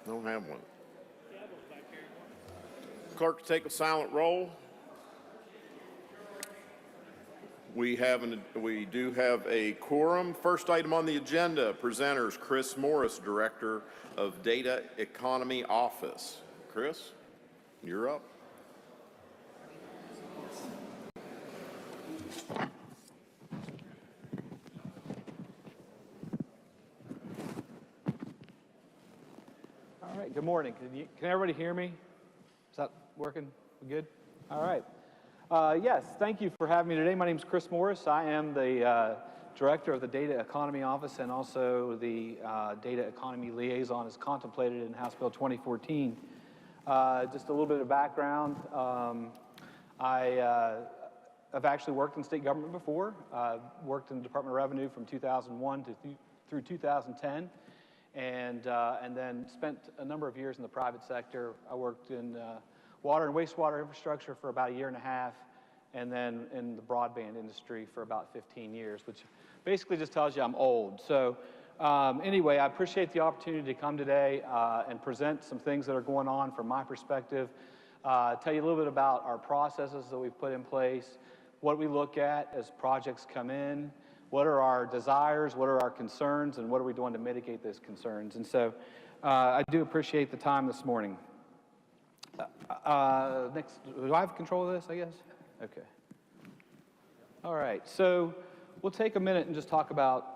Don't have one. Clerk, take a silent roll. We do have a quorum. First item on the agenda, presenters Chris Morris, Director of Data Economy Office. Chris, you're up. All right, good morning. Can everybody hear me? Is that working? We good? All right. Yes, thank you for having me today. My name is Chris Morris. I am the Director of the Data Economy Office and also the Data Economy Liaison as contemplated in House Bill 2014. Just a little bit of background. I've actually worked in state government before. Worked in the Department of Revenue from 2001 through 2010. And then spent a number of years in the private sector. I worked in water and wastewater infrastructure for about a year and a half, and then in the broadband industry for about 15 years, which basically just tells you I'm old. So anyway, I appreciate the opportunity to come today and present some things that are going on from my perspective, tell you a little bit about our processes that we've put in place, what we look at as projects come in, what are our desires, what are our concerns, and what are we doing to mitigate those concerns. And so I do appreciate the time this morning. Next, do I have control of this, I guess? Okay. All right, so we'll take a minute and just talk about,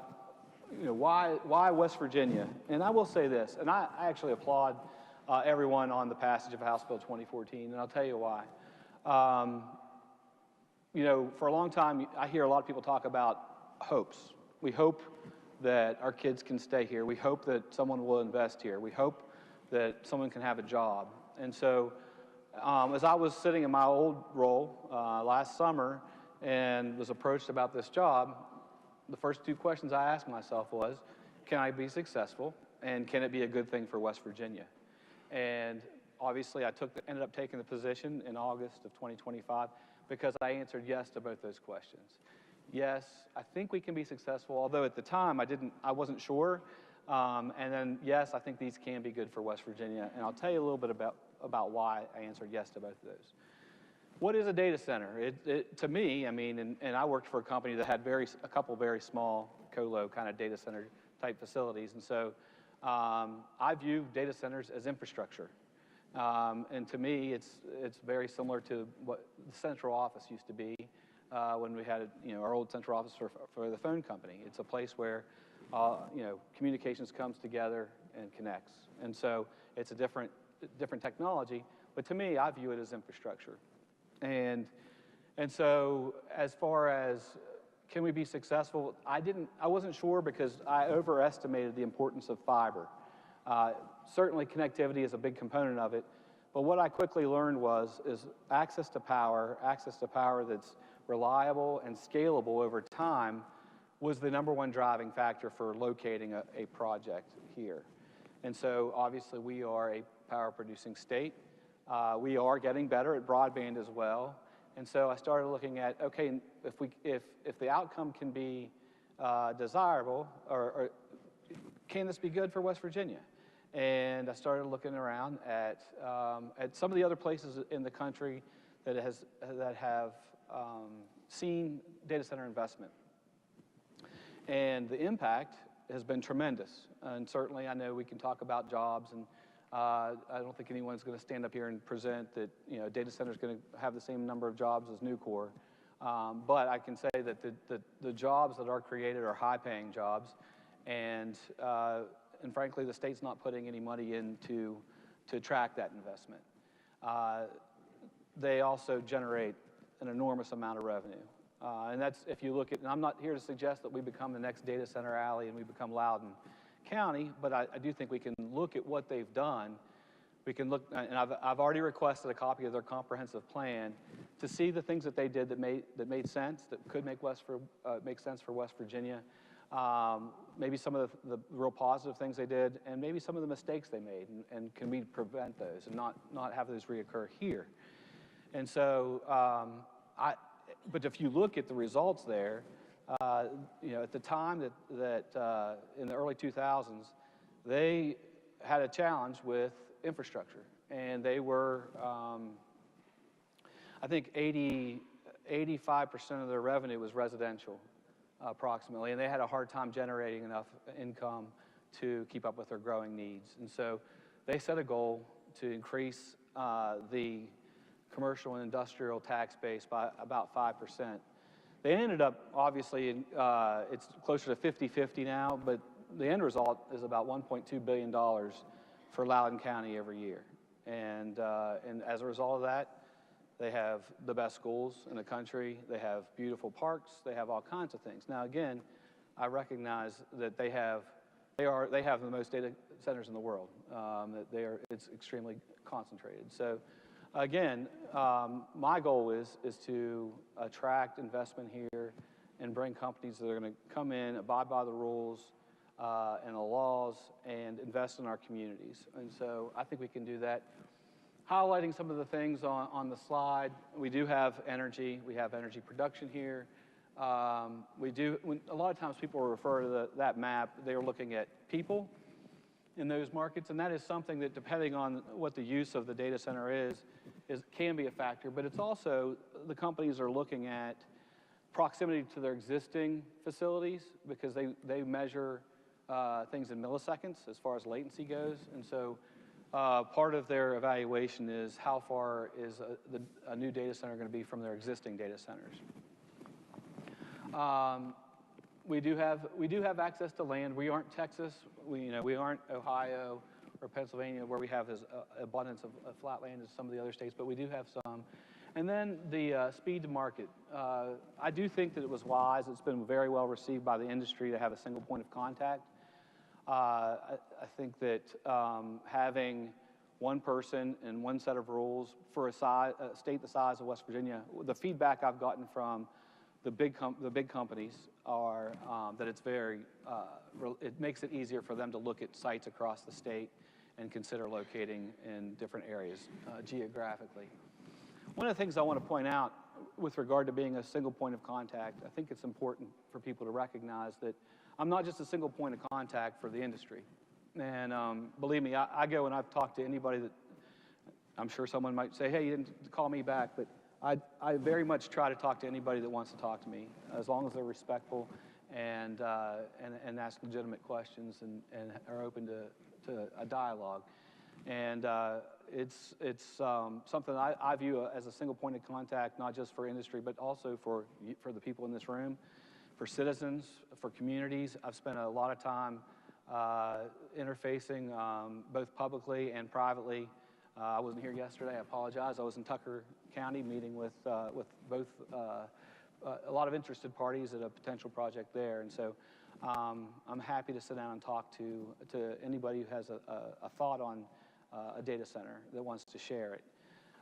why West Virginia? And I will say this, and I actually applaud everyone on the passage of House Bill 2014, and I'll tell you why. For a long time, I hear a lot of people talk about hopes. We hope that our kids can stay here. We hope that someone will invest here. We hope that someone can have a job. And so as I was sitting in my old role last summer and was approached about this job, the first two questions I asked myself was, can I be successful and can it be a good thing for West Virginia? And obviously I ended up taking the position in August of 2025 because I answered yes to both those questions. Yes, I think we can be successful, although at the time I wasn't sure. And then, yes, I think these can be good for West Virginia. And I'll tell you a little bit about why I answered yes to both of those. What is a data center? To me, and I worked for a company that had a couple very small colo kind of data center type facilities. And so I view data centers as infrastructure. And to me, it's very similar to what the central office used to be when we had our old central office for the phone company. It's a place where communications comes together and connects. And so it's a different technology, but to me, I view it as infrastructure. And so as far as can we be successful, I wasn't sure because I overestimated the importance of fiber. Certainly connectivity is a big component of it, but what I quickly learned is access to power that's reliable and scalable over time was the #1 driving factor for locating a project here. And so obviously we are a power producing state. We are getting better at broadband as well. And so I started looking at, okay, if the outcome can be desirable, or can this be good for West Virginia? And I started looking around at some of the other places in the country that have seen data center investment. And the impact has been tremendous. And certainly I know we can talk about jobs, and I don't think anyone's going to stand up here and present that data center is going to have the same number of jobs as Nucor. But I can say that the jobs that are created are high-paying jobs, and frankly, the state's not putting any money in to attract that investment. They also generate an enormous amount of revenue. And that's, if you look at, and I'm not here to suggest that we become the next data center alley and we become Loudoun County, but I do think we can look at what they've done. We can look, and I've already requested a copy of their comprehensive plan to see the things that they did that made sense, that could make sense for West Virginia. Maybe some of the real positive things they did, and maybe some of the mistakes they made, and can we prevent those and not have those reoccur here? And so, but if you look at the results there, at the time that in the early 2000s, they had a challenge with infrastructure, and they were, I think 85% of their revenue was residential, approximately, and they had a hard time generating enough income to keep up with their growing needs. And so they set a goal to increase the commercial and industrial tax base by about 5%. They ended up, obviously, it's closer to 50-50 now, but the end result is about $1.2 billion for Loudoun County every year. And as a result of that, they have the best schools in the country. They have beautiful parks. They have all kinds of things. Now, again, I recognize that they have the most data centers in the world. It's extremely concentrated. So, again, my goal is to attract investment here and bring companies that are going to come in, abide by the rules and the laws, and invest in our communities. And so I think we can do that. Highlighting some of the things on the slide, we do have energy. We have energy production here. A lot of times people refer to that map, they are looking at people in those markets, and that is something that, depending on what the use of the data center is can be a factor, but it's also, the companies are looking at proximity to their existing facilities, because they measure things in milliseconds as far as latency goes. And so part of their evaluation is how far is a new data center going to be from their existing data centers. We do have access to land. We aren't Texas. We aren't Ohio or Pennsylvania, where we have as abundance of flat land as some of the other states, but we do have some. And then the speed to market. I do think that it was wise. It's been very well received by the industry to have a single point of contact. I think that having one person and one set of rules for a state the size of West Virginia, the feedback I've gotten from the big companies are that it's it makes it easier for them to look at sites across the state and consider locating in different areas geographically. One of the things I want to point out with regard to being a single point of contact, I think it's important for people to recognize that I'm not just a single point of contact for the industry. And believe me, I go and I've talked to anybody that, I'm sure someone might say, hey, you didn't call me back, but I very much try to talk to anybody that wants to talk to me, as long as they're respectful and ask legitimate questions and are open to a dialogue. And it's something I view as a single point of contact, not just for industry, but also for the people in this room, for citizens, for communities. I've spent a lot of time interfacing both publicly and privately. I wasn't here yesterday, I apologize. I was in Tucker County meeting with both a lot of interested parties at a potential project there. And so I'm happy to sit down and talk to anybody who has a thought on a data center that wants to share it.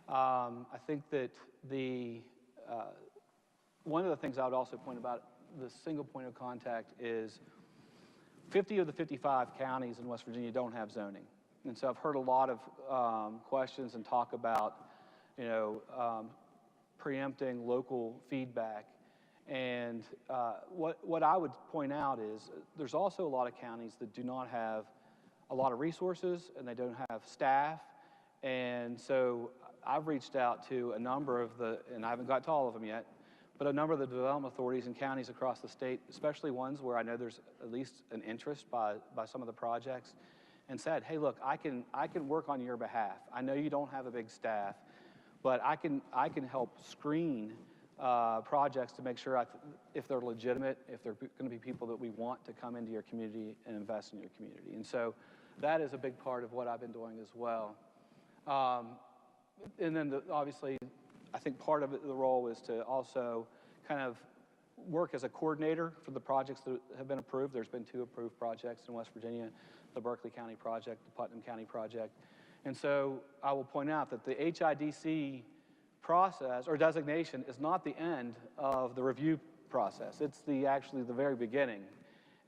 I think that one of the things I would also point about the single point of contact is 50 of the 55 counties in West Virginia don't have zoning. And so I've heard a lot of questions and talk about, preempting local feedback. And what I would point out is there's also a lot of counties that do not have a lot of resources, and they don't have staff. And so I've reached out to a number of and I haven't got to all of them yet, but a number of the development authorities in counties across the state, especially ones where I know there's at least an interest by some of the projects, and said, hey, look, I can work on your behalf. I know you don't have a big staff, but I can help screen projects to make sure if they're legitimate, if they're going to be people that we want to come into your community and invest in your community. And so that is a big part of what I've been doing as well. And then obviously, I think part of the role is to also kind of work as a coordinator for the projects that have been approved. There's been 2 approved projects in West Virginia, the Berkeley County project, the Putnam County project. And so I will point out that the HIDC process or designation is not the end of the review process. It's actually the very beginning.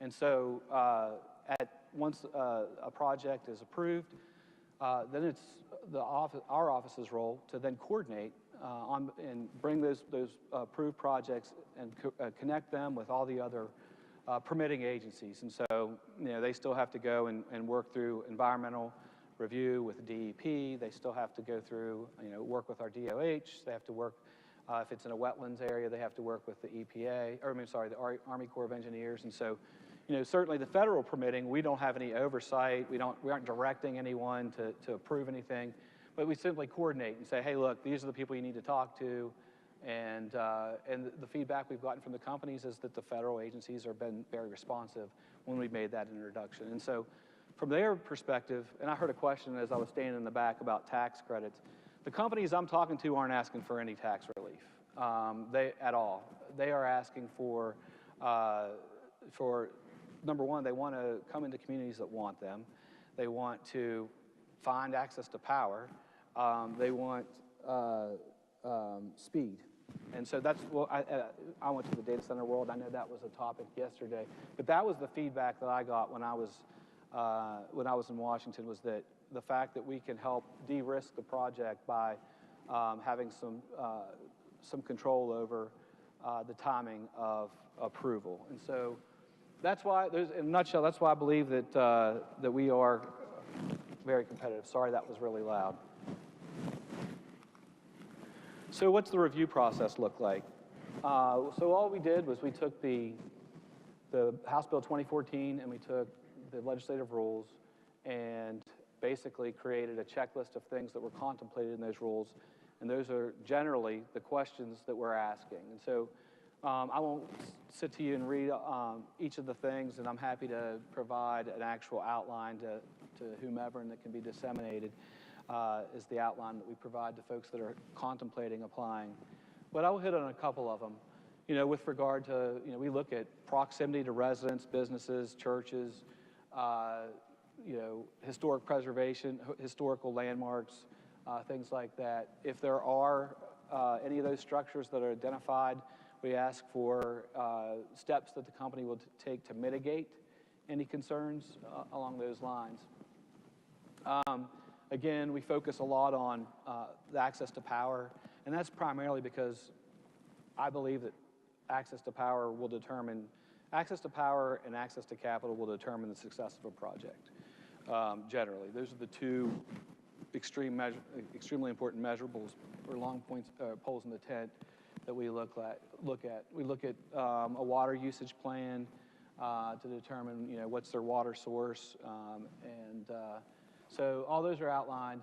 And so once a project is approved, then it's our office's role to then coordinate and bring those approved projects and connect them with all the other permitting agencies. And so, they still have to go and work through environmental review with DEP. They still have to go through, work with our DOH. They have to work, if it's in a wetlands area, they have to work with the EPA, or the Army Corps of Engineers. And so, certainly the federal permitting, we don't have any oversight. We aren't directing anyone to approve anything, but we simply coordinate and say, hey, look, these are the people you need to talk to. And the feedback we've gotten from the companies is that the federal agencies have been very responsive when we made that introduction. And so from their perspective, and I heard a question as I was standing in the back about tax credits, the companies I'm talking to aren't asking for any tax relief at all. They are asking for number one, they want to come into communities that want them. They want to find access to power. They want speed. And so that's what I went to the data center world. I know that was a topic yesterday, but that was the feedback that I got when I was in Washington, was that the fact that we can help de-risk the project by having some control over the timing of approval. And so that's why, in a nutshell, that's why I believe that we are very competitive. Sorry, that was really loud. So what's the review process look like? So all we did was we took the House Bill 2014 and we took the legislative rules and basically created a checklist of things that were contemplated in those rules. And those are generally the questions that we're asking. And so I won't sit to you and read each of the things, and I'm happy to provide an actual outline to whomever, and that can be disseminated. Is the outline that we provide to folks that are contemplating applying. But I will hit on a couple of them. With regard to, we look at proximity to residents, businesses, churches, historic preservation, historical landmarks, things like that. If there are any of those structures that are identified, we ask for steps that the company will take to mitigate any concerns along those lines. Again, we focus a lot on the access to power, and that's primarily because I believe that access to power and access to capital will determine the success of a project, generally. Those are the two extremely important measurables or long poles in the tent that we look at. We look at a water usage plan to determine, what's their water source, so all those are outlined.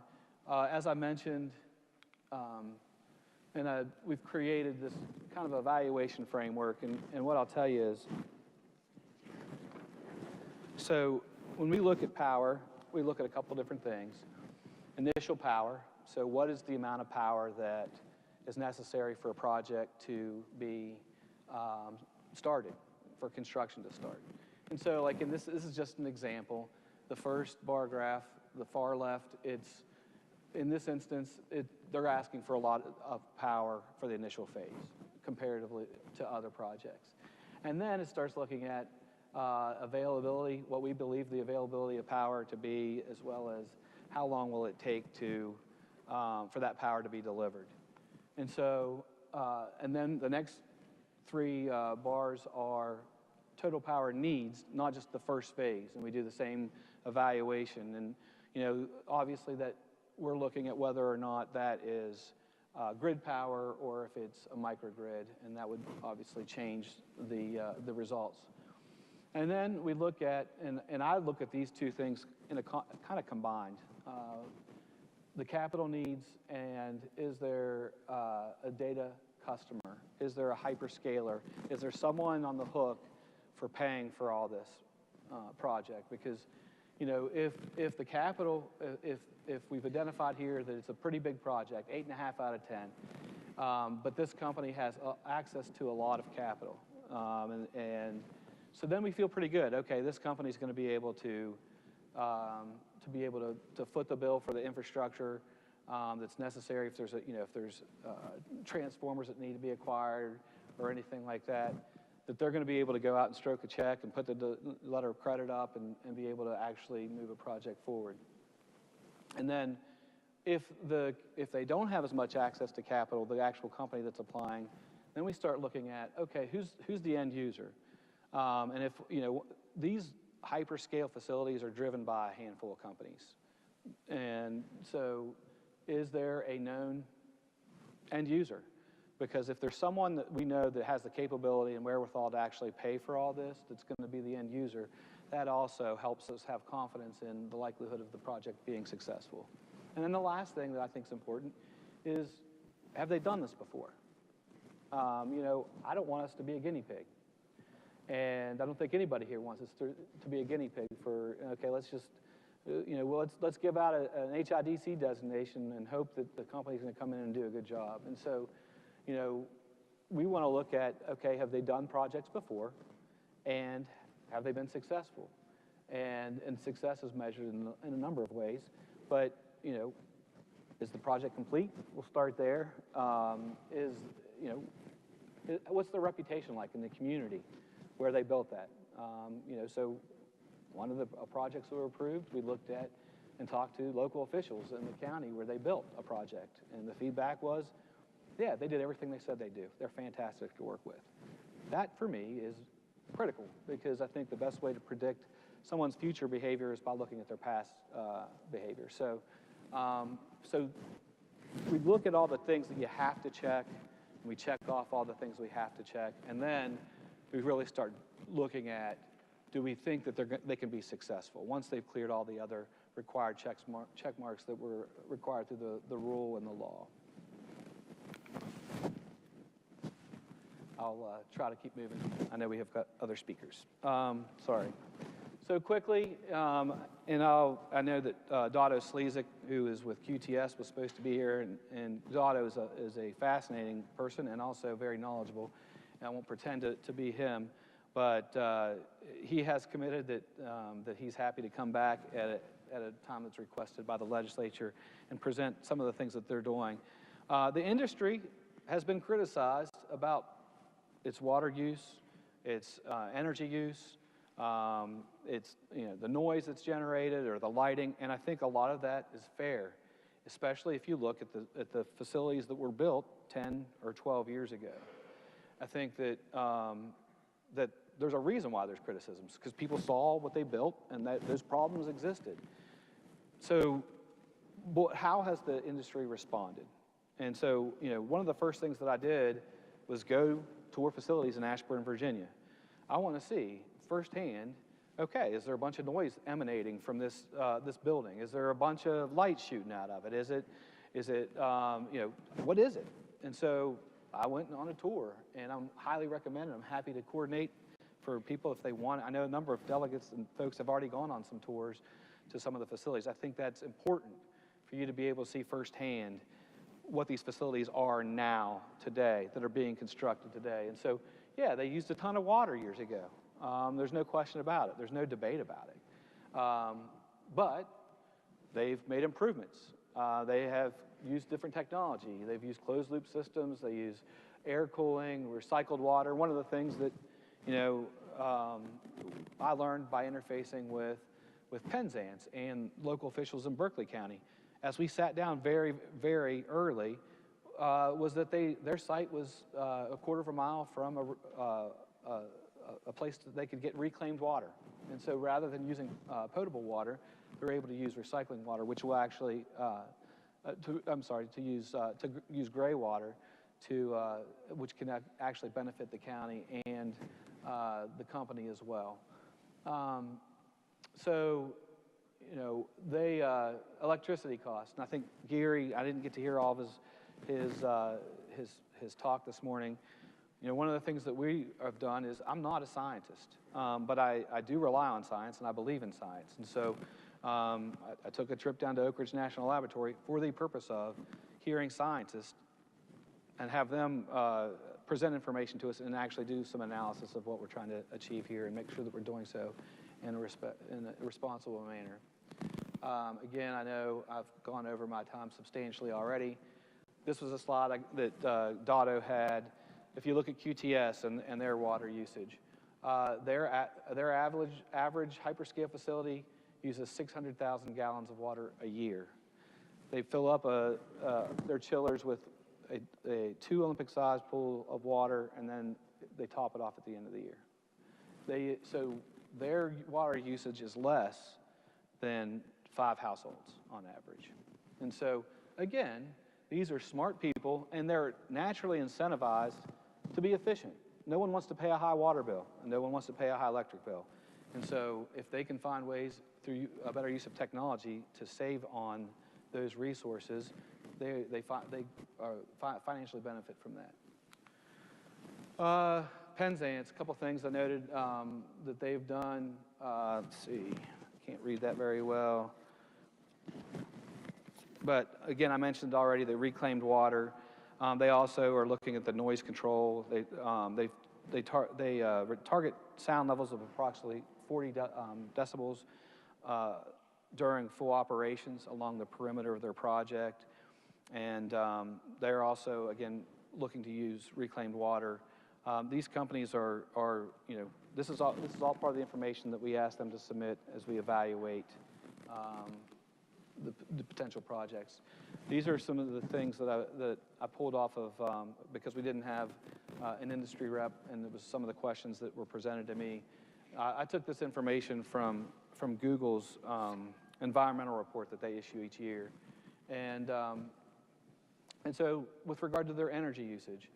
As I mentioned, we've created this kind of evaluation framework, and what I'll tell you is, so when we look at power, we look at a couple different things. Initial power, so what is the amount of power that is necessary for a project to be started, for construction to start. And so like this is just an example. The first bar graph, the far left, in this instance, they're asking for a lot of power for the initial phase comparatively to other projects. And then it starts looking at availability, what we believe the availability of power to be, as well as how long will it take for that power to be delivered. And so, and then the next three bars are total power needs, not just the first phase. And we do the same evaluation. And obviously that we're looking at whether or not that is grid power or if it's a microgrid, and that would obviously change the results. And then we look at, and I look at these two things in kind of combined. The capital needs, and is there a data customer? Is there a hyperscaler? Is there someone on the hook for paying for all this project? Because if the capital, if we've identified here that it's a pretty big project, 8.5 out of 10, but this company has access to a lot of capital, and so then we feel pretty good. Okay, this company's going to be able to foot the bill for the infrastructure that's necessary. If there's transformers that need to be acquired or anything like that, that they're going to be able to go out and stroke a check and put the letter of credit up and be able to actually move a project forward. And then if they don't have as much access to capital, the actual company that's applying, then we start looking at, okay, who's the end user? And if, these hyperscale facilities are driven by a handful of companies. And so is there a known end user? Because if there's someone that we know that has the capability and wherewithal to actually pay for all this, that's going to be the end user, that also helps us have confidence in the likelihood of the project being successful. And then the last thing that I think is important is, have they done this before? I don't want us to be a guinea pig. And I don't think anybody here wants us to be a guinea pig for, okay, let's just, let's give out an HIDC designation and hope that the company's going to come in and do a good job. And so, we want to look at, okay, have they done projects before, and have they been successful? And success is measured in a number of ways, but, is the project complete? We'll start there. What's the reputation like in the community where they built that? So one of the projects that were approved, we looked at and talked to local officials in the county where they built a project, and the feedback was, yeah, they did everything they said they do. They're fantastic to work with. That, for me, is critical, because I think the best way to predict someone's future behavior is by looking at their past behavior. So we look at all the things that you have to check, and we check off all the things we have to check, and then we really start looking at, do we think that they can be successful once they've cleared all the other required check marks that were required through the rule and the law. I'll try to keep moving. I know we have got other speakers. Sorry. So quickly, I know that Dotto Slezik, who is with QTS, was supposed to be here, and Dotto is a fascinating person and also very knowledgeable. And I won't pretend to be him, but he has committed that he's happy to come back at a time that's requested by the legislature and present some of the things that they're doing. The industry has been criticized about its water use, its energy use, it's the noise that's generated or the lighting, and I think a lot of that is fair, especially if you look at the facilities that were built 10 or 12 years ago. I think that that there's a reason why there's criticisms, because people saw what they built and that those problems existed. So, how has the industry responded? And so, one of the first things that I did was go tour facilities in Ashburn, Virginia. I want to see firsthand, okay, is there a bunch of noise emanating from this building? Is there a bunch of light shooting out of it? Is it what is it? And so I went on a tour, and I'm highly recommended. I'm happy to coordinate for people if they want. I know a number of delegates and folks have already gone on some tours to some of the facilities. I think that's important for you to be able to see firsthand what these facilities are now, today, that are being constructed today. And so, yeah, they used a ton of water years ago. There's no question about it. There's no debate about it. But they've made improvements. They have used different technology. They've used closed-loop systems. They use air cooling, recycled water. One of the things that, I learned by interfacing with Penzance and local officials in Berkeley County, as we sat down very, very early, was that their site was a quarter of a mile from a place that they could get reclaimed water. And so rather than using potable water, they're able to use recycling water, which will actually, to use gray water, which can actually benefit the county and the company as well. Electricity costs, and I think Gary, I didn't get to hear all of his talk this morning. One of the things that we have done is, I'm not a scientist, but I do rely on science, and I believe in science. And so I took a trip down to Oak Ridge National Laboratory for the purpose of hearing scientists and have them present information to us and actually do some analysis of what we're trying to achieve here and make sure that we're doing so in a responsible manner. Again, I know I've gone over my time substantially already. This was a slide that Dotto had. If you look at QTS and their water usage, their average hyperscale facility uses 600,000 gallons of water a year. They fill up their chillers with a 2 Olympic-sized pool of water, and then they top it off at the end of the year. So their water usage is less than 5 households on average. And so, again, these are smart people, and they're naturally incentivized to be efficient. No one wants to pay a high water bill, and no one wants to pay a high electric bill. And so if they can find ways through a better use of technology to save on those resources, they financially benefit from that. Penzance, a couple things I noted that they've done. Let's see, I can't read that very well. But again, I mentioned already the reclaimed water. They also are looking at the noise control. They target sound levels of approximately 40 decibels during full operations along the perimeter of their project. And they're also, again, looking to use reclaimed water. These companies are this is all part of the information that we ask them to submit as we evaluate the potential projects. These are some of the things that I pulled off of because we didn't have an industry rep, and it was some of the questions that were presented to me. I took this information from Google's environmental report that they issue each year, and so with regard to their energy usage,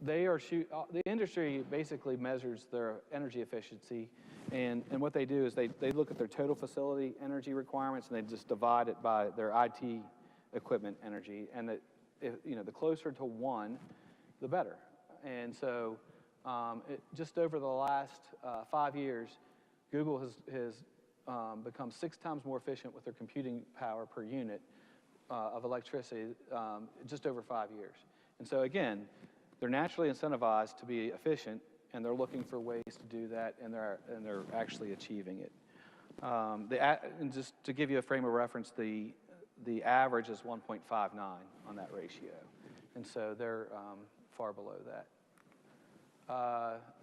the industry basically measures their energy efficiency, and what they do is they look at their total facility energy requirements, and they just divide it by their IT equipment energy, and the closer to 1, the better. And so just over the last 5 years, Google has become 6 times more efficient with their computing power per unit of electricity just over 5 years. And so again, they're naturally incentivized to be efficient, and they're looking for ways to do that, and they're actually achieving it. And just to give you a frame of reference, the average is 1.59 on that ratio, and so they're far below that.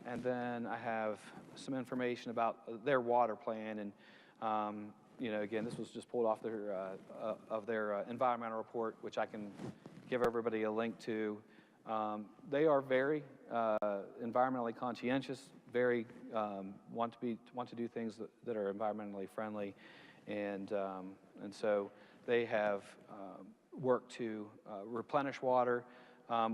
And then I have some information about their water plan, and again, this was just pulled off their environmental report, which I can give everybody a link to. They are very environmentally conscientious, very want to do things that are environmentally friendly, and so they have worked to replenish water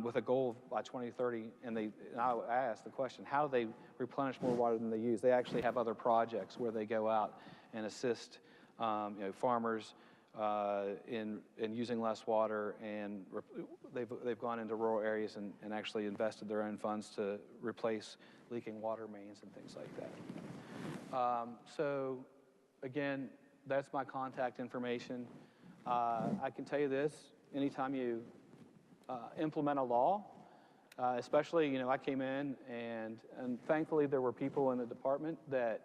with a goal of by 2030. And I asked the question, how do they replenish more water than they use? They actually have other projects where they go out and assist farmers in using less water, and they've gone into rural areas and actually invested their own funds to replace leaking water mains and things like that. So again, that's my contact information. I can tell you this: anytime you implement a law, especially I came in and thankfully there were people in the department that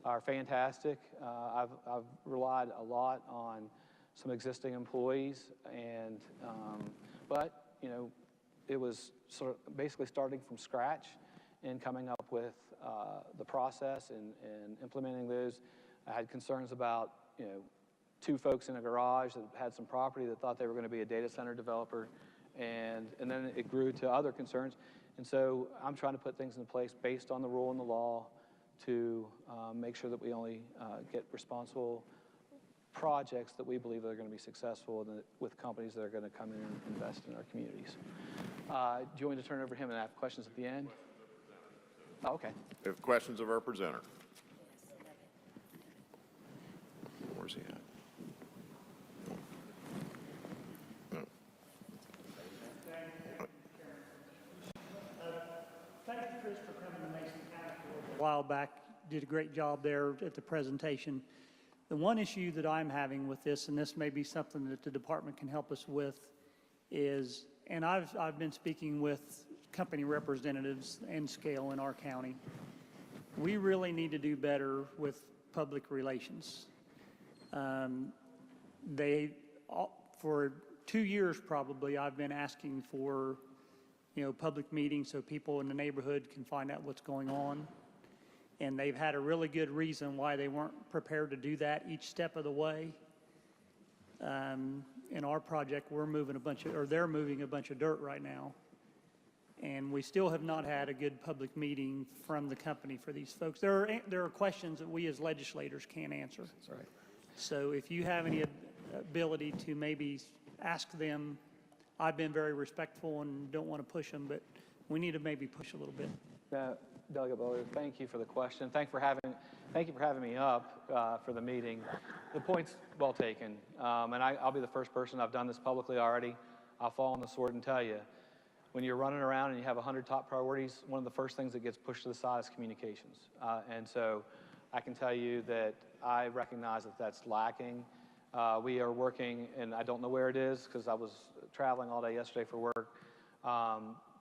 are fantastic. I've relied a lot on some existing employees, and but it was sort of basically starting from scratch and coming up with the process and implementing those. I had concerns about 2 folks in a garage that had some property that thought they were going to be a data center developer, and then it grew to other concerns. And so I'm trying to put things in place based on the rule and the law to make sure that we only get responsible projects that we believe are going to be successful with companies that are going to come in and invest in our communities. Do you want me to turn it over to him and have questions at the end? Oh, okay. We have questions of our presenter. Where's he at? No. Thank you, Chris, for coming to Mason County a while back. Did a great job there at the presentation. The one issue that I'm having with this, and this may be something that the department can help us with, is, and I've been speaking with company representatives and scale in our county, we really need to do better with public relations. For 2 years probably, I've been asking for public meetings so people in the neighborhood can find out what's going on. And they've had a really good reason why they weren't prepared to do that each step of the way. In our project, they're moving a bunch of dirt right now. And we still have not had a good public meeting from the company for these folks. There are questions that we as legislators can't answer. Right. So if you have any ability to maybe ask them, I've been very respectful and don't want to push them, but we need to maybe push a little bit. Delegate Bowler, thank you for the question. Thank you for having me up for the meeting. The point's well taken, and I'll be the first person. I've done this publicly already. I'll fall on the sword and tell you, when you're running around and you have 100 top priorities, one of the first things that gets pushed to the side is communications. And so I can tell you that I recognize that that's lacking. We are working, and I don't know where it is because I was traveling all day yesterday for work,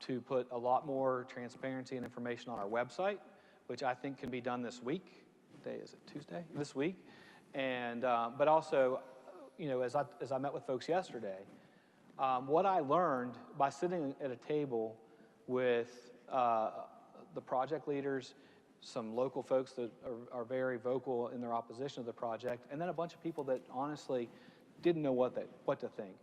to put a lot more transparency and information on our website, which I think can be done this week. What day is it? Tuesday? This week. And but also, you know, as I met with folks yesterday, what I learned by sitting at a table with the project leaders, some local folks that are very vocal in their opposition to the project, and then a bunch of people that honestly didn't know what to think.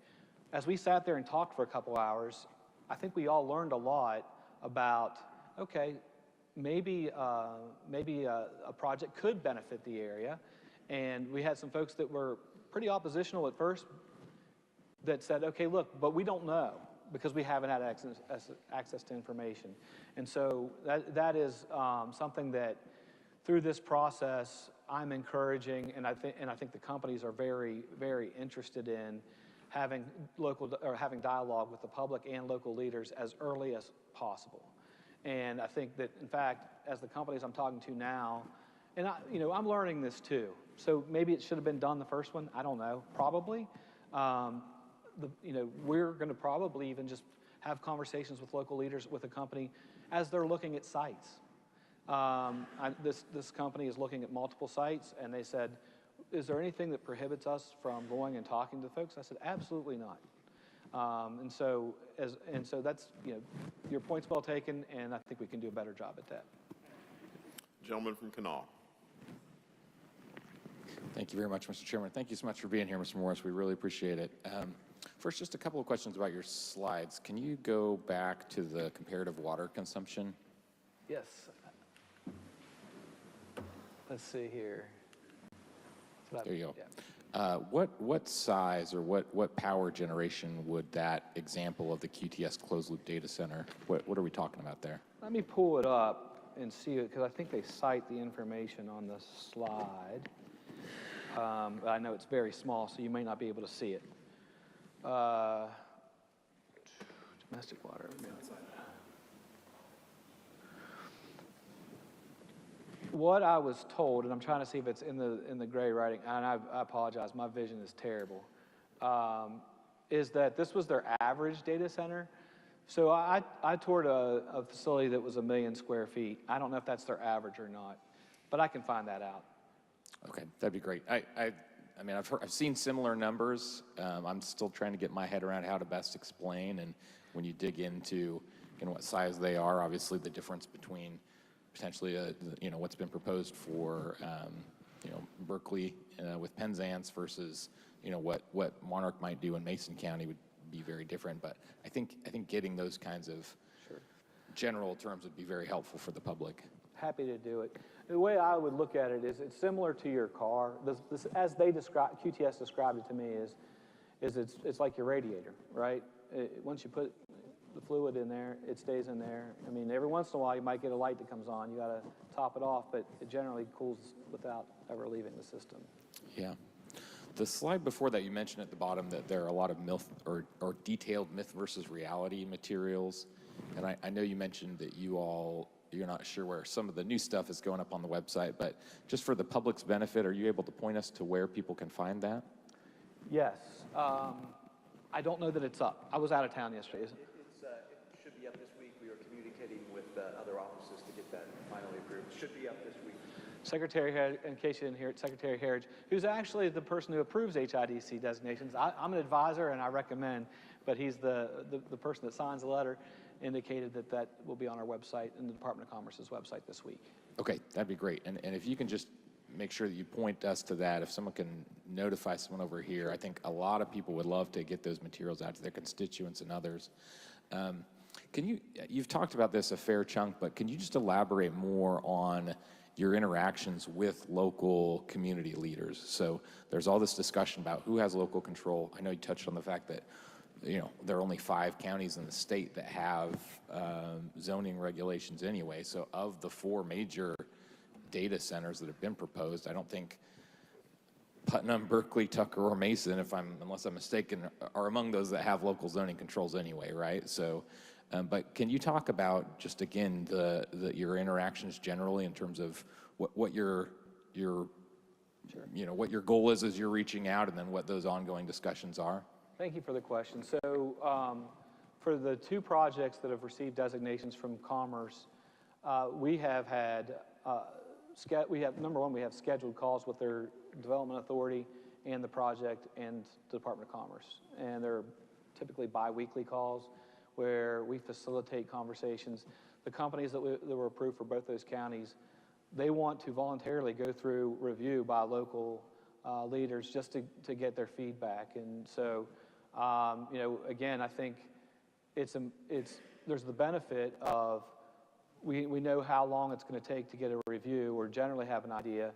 As we sat there and talked for a couple hours, I think we all learned a lot about, okay, maybe a project could benefit the area. And we had some folks that were pretty oppositional at first that said, okay, look, but we don't know because we haven't had access to information. And so that is something that through this process I'm encouraging, and I think the companies are very, very interested in having dialogue with the public and local leaders as early as possible. And I think that, in fact, as the companies I'm talking to now, and I'm learning this too. So maybe it should have been done the first one. I don't know. Probably. We're going to probably even just have conversations with local leaders with a company as they're looking at sites. This company is looking at multiple sites, and they said, is there anything that prohibits us from going and talking to folks? I said, absolutely not. And so that's, your point's well taken, and I think we can do a better job at that. Gentleman from Kanawha. Thank you very much, Mr. Chairman. Thank you so much for being here, Mr. Morris. We really appreciate it. First, just a couple of questions about your slides. Can you go back to the comparative water consumption? Yes. Let's see here. There you go. Yeah. What size or what power generation would that example of the QTS closed loop data center, what are we talking about there? Let me pull it up and see it, because I think they cite the information on the slide. I know it's very small, so you may not be able to see it. Domestic water. What I was told, and I'm trying to see if it's in the gray writing, and I apologize, my vision is terrible, is that this was their average data center. So I toured a facility that was 1 million square feet. I don't know if that's their average or not, but I can find that out. Okay, that'd be great. I mean, I've seen similar numbers. I'm still trying to get my head around how to best explain, and when you dig into what size they are, obviously the difference between potentially what's been proposed for Berkeley with Penzance versus what Monarch might do in Mason County would be very different. But I think getting those kinds of general terms would be very helpful for the public. Happy to do it. The way I would look at it is it's similar to your car. This as they describe, QTS described it to me is it's like your radiator, right? Once you put the fluid in there, it stays in there. I mean, every once in a while you might get a light that comes on. You got to top it off, but it generally cools without ever leaving the system. Yeah. The slide before that, you mentioned at the bottom that there are a lot of myth or detailed myth versus reality materials. And I know you mentioned that you're not sure where some of the new stuff is going up on the website, but just for the public's benefit, are you able to point us to where people can find that? Yes. I don't know that it's up. I was out of town yesterday. It should be up this week. We are communicating with other offices to get that finally approved. It should be up this week. Secretary, in case you didn't hear it, Secretary Herridge, who's actually the person who approves HIDC designations. I'm an advisor and I recommend, but he's the person that signs the letter, indicated that will be on our website and the Department of Commerce's website this week. Okay, that'd be great. And if you can just make sure that you point us to that, if someone can notify someone over here, I think a lot of people would love to get those materials out to their constituents and others. You've talked about this a fair chunk, but can you just elaborate more on your interactions with local community leaders? So there's all this discussion about who has local control. I know you touched on the fact that, there are only 5 counties in the state that have zoning regulations anyway. So of the 4 major data centers that have been proposed, I don't think Putnam, Berkeley, Tucker, or Mason, unless I'm mistaken, are among those that have local zoning controls anyway, right? So, but can you talk about just again your interactions generally in terms of what your what your goal is as you're reaching out, and then what those ongoing discussions are? Thank you for the question. So for the 2 projects that have received designations from Commerce, we have had, number one, we have scheduled calls with their development authority and the project and the Department of Commerce. And they're typically bi-weekly calls where we facilitate conversations. The companies that were approved for both those counties, they want to voluntarily go through review by local leaders just to get their feedback. And so, again, I think there's the benefit of we know how long it's going to take to get a review, or generally have an idea,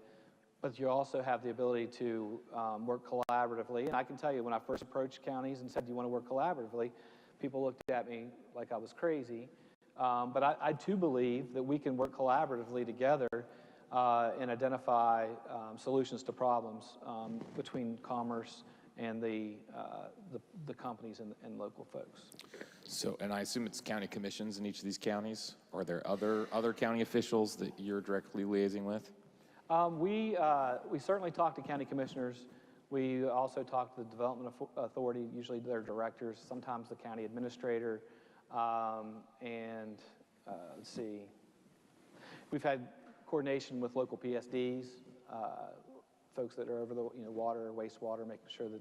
but you also have the ability to work collaboratively. And I can tell you, when I first approached counties and said, do you want to work collaboratively, people looked at me like I was crazy. But I too believe that we can work collaboratively together and identify solutions to problems between Commerce and the companies and local folks. So, and I assume it's county commissions in each of these counties. Are there other county officials that you're directly liaising with? We certainly talk to county commissioners. We also talk to the development authority, usually their directors, sometimes the county administrator, and let's see. We've had coordination with local PSDs, folks that are over the water, wastewater, making sure that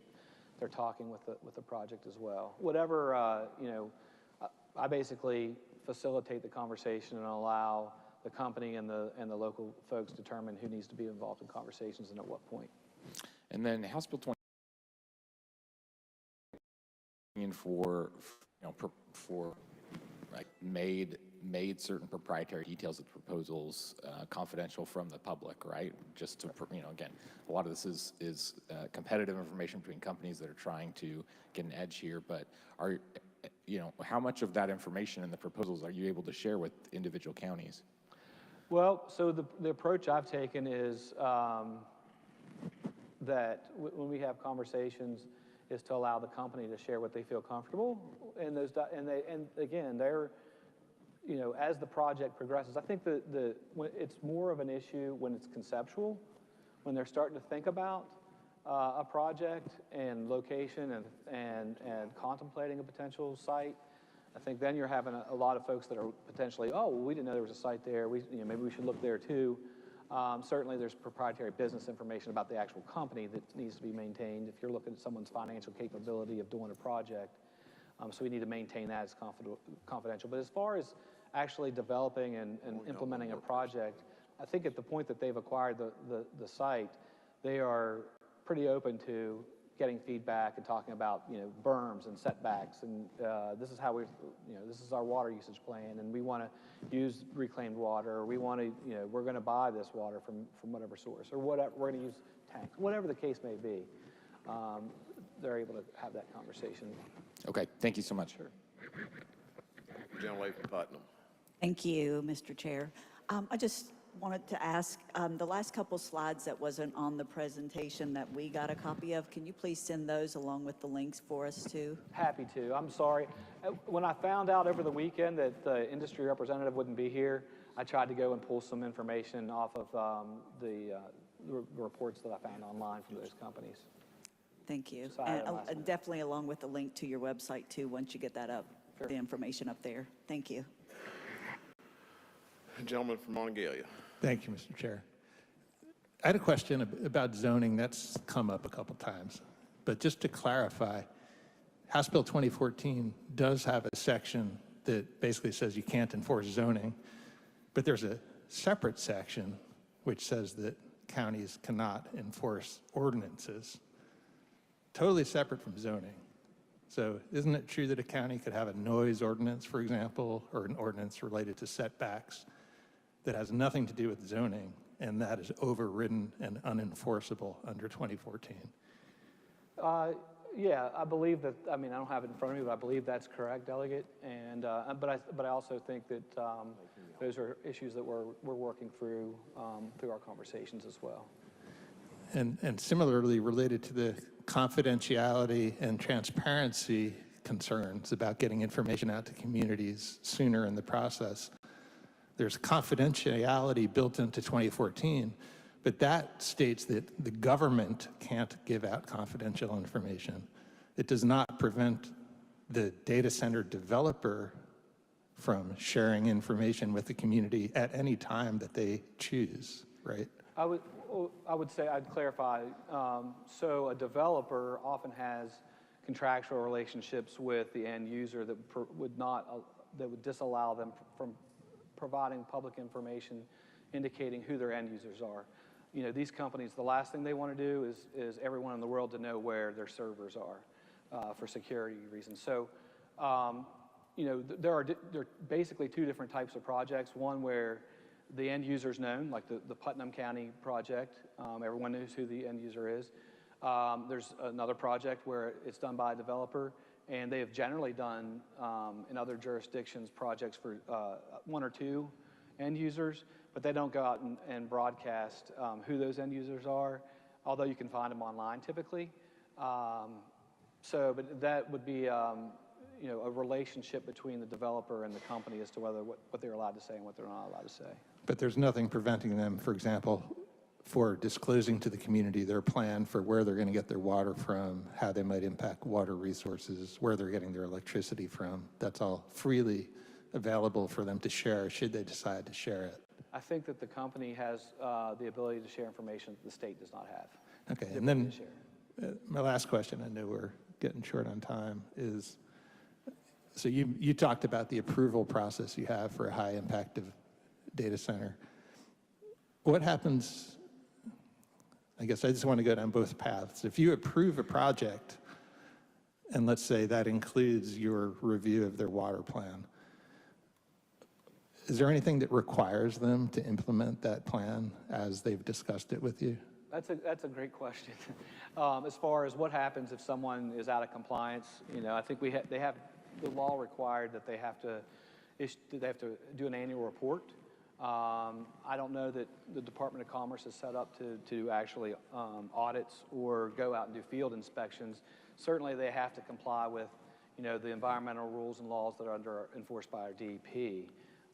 they're talking with the project as well. Whatever, I basically facilitate the conversation and allow the company and the local folks determine who needs to be involved in conversations and at what point. And then House Bill 20 for like made certain proprietary details of the proposals confidential from the public, right? Just to again, a lot of this is competitive information between companies that are trying to get an edge here. But how much of that information in the proposals are you able to share with individual counties? Well, so the approach I've taken is that when we have conversations, is to allow the company to share what they feel comfortable, and again, they're as the project progresses. I think it's more of an issue when it's conceptual, when they're starting to think about a project and location and contemplating a potential site. I think then you're having a lot of folks that are potentially, oh, well, we didn't know there was a site there. Maybe we should look there too. Certainly there's proprietary business information about the actual company that needs to be maintained if you're looking at someone's financial capability of doing a project. So we need to maintain that as confidential. But as far as actually developing and implementing a project, I think at the point that they've acquired the site, they are pretty open to getting feedback and talking about berms and setbacks, and this is how this is our water usage plan, and we want to use reclaimed water, or we want to we're going to buy this water from whatever source, or whatever, we're going to use tanks, whatever the case may be. They're able to have that conversation. Okay, thank you so much. Sure. Gentlelady from Putnam. Thank you, Mr. Chair. I just wanted to ask, the last couple slides that wasn't on the presentation that we got a copy of, can you please send those along with the links for us too? Happy to. I'm sorry. When I found out over the weekend that the industry representative wouldn't be here, I tried to go and pull some information off of the reports that I found online from those companies. Thank you. Sorry, And definitely along with the link to your website too, once you get that up, Sure. the information up there. Thank you. Gentleman from Monongalia. Thank you, Mr. Chair. I had a question about zoning. That's come up a couple times. But just to clarify, House Bill 2014 does have a section that basically says you can't enforce zoning, but there's a separate section which says that counties cannot enforce ordinances, totally separate from zoning. So isn't it true that a county could have a noise ordinance, for example, or an ordinance related to setbacks that has nothing to do with zoning, and that is overridden and unenforceable under 2014? Yeah, I believe that, I mean, I don't have it in front of me, but I believe that's correct, Delegate. And, but I also think that those are issues that we're working through our conversations as well. And similarly, related to the confidentiality and transparency concerns about getting information out to communities sooner in the process, there's confidentiality built into 2014, but that states that the government can't give out confidential information. It does not prevent the data center developer from sharing information with the community at any time that they choose, right? I would say, I'd clarify, so a developer often has contractual relationships with the end user that would disallow them from providing public information indicating who their end users are. You know, these companies, the last thing they want to do is everyone in the world to know where their servers are for security reasons. So, you know, there are basically two different types of projects. One where the end user is known, like the Putnam County project. Everyone knows who the end user is. There's another project where it's done by a developer, and they have generally done, in other jurisdictions, projects for one or two end users, but they don't go out and broadcast who those end users are, although you can find them online typically. But that would be you know, a relationship between the developer and the company as to whether what they're allowed to say and what they're not allowed to say. But there's nothing preventing them, for example, for disclosing to the community their plan for where they're going to get their water from, how they might impact water resources, where they're getting their electricity from. That's all freely available for them to share should they decide to share it. I think that the company has the ability to share information that the state does not have. Okay, and then my last question, I know we're getting short on time, is, so you talked about the approval process you have for a high impact data center. What happens, I guess I just want to go down both paths. If you approve a project, and let's say that includes your review of their water plan, is there anything that requires them to implement that plan as they've discussed it with you? That's a great question. As far as what happens if someone is out of compliance, you know, I think they have the law required that they have to do an annual report. I don't know that the Department of Commerce is set up to actually audits or go out and do field inspections. Certainly, they have to comply with, you know, the environmental rules and laws that are enforced by our DEP.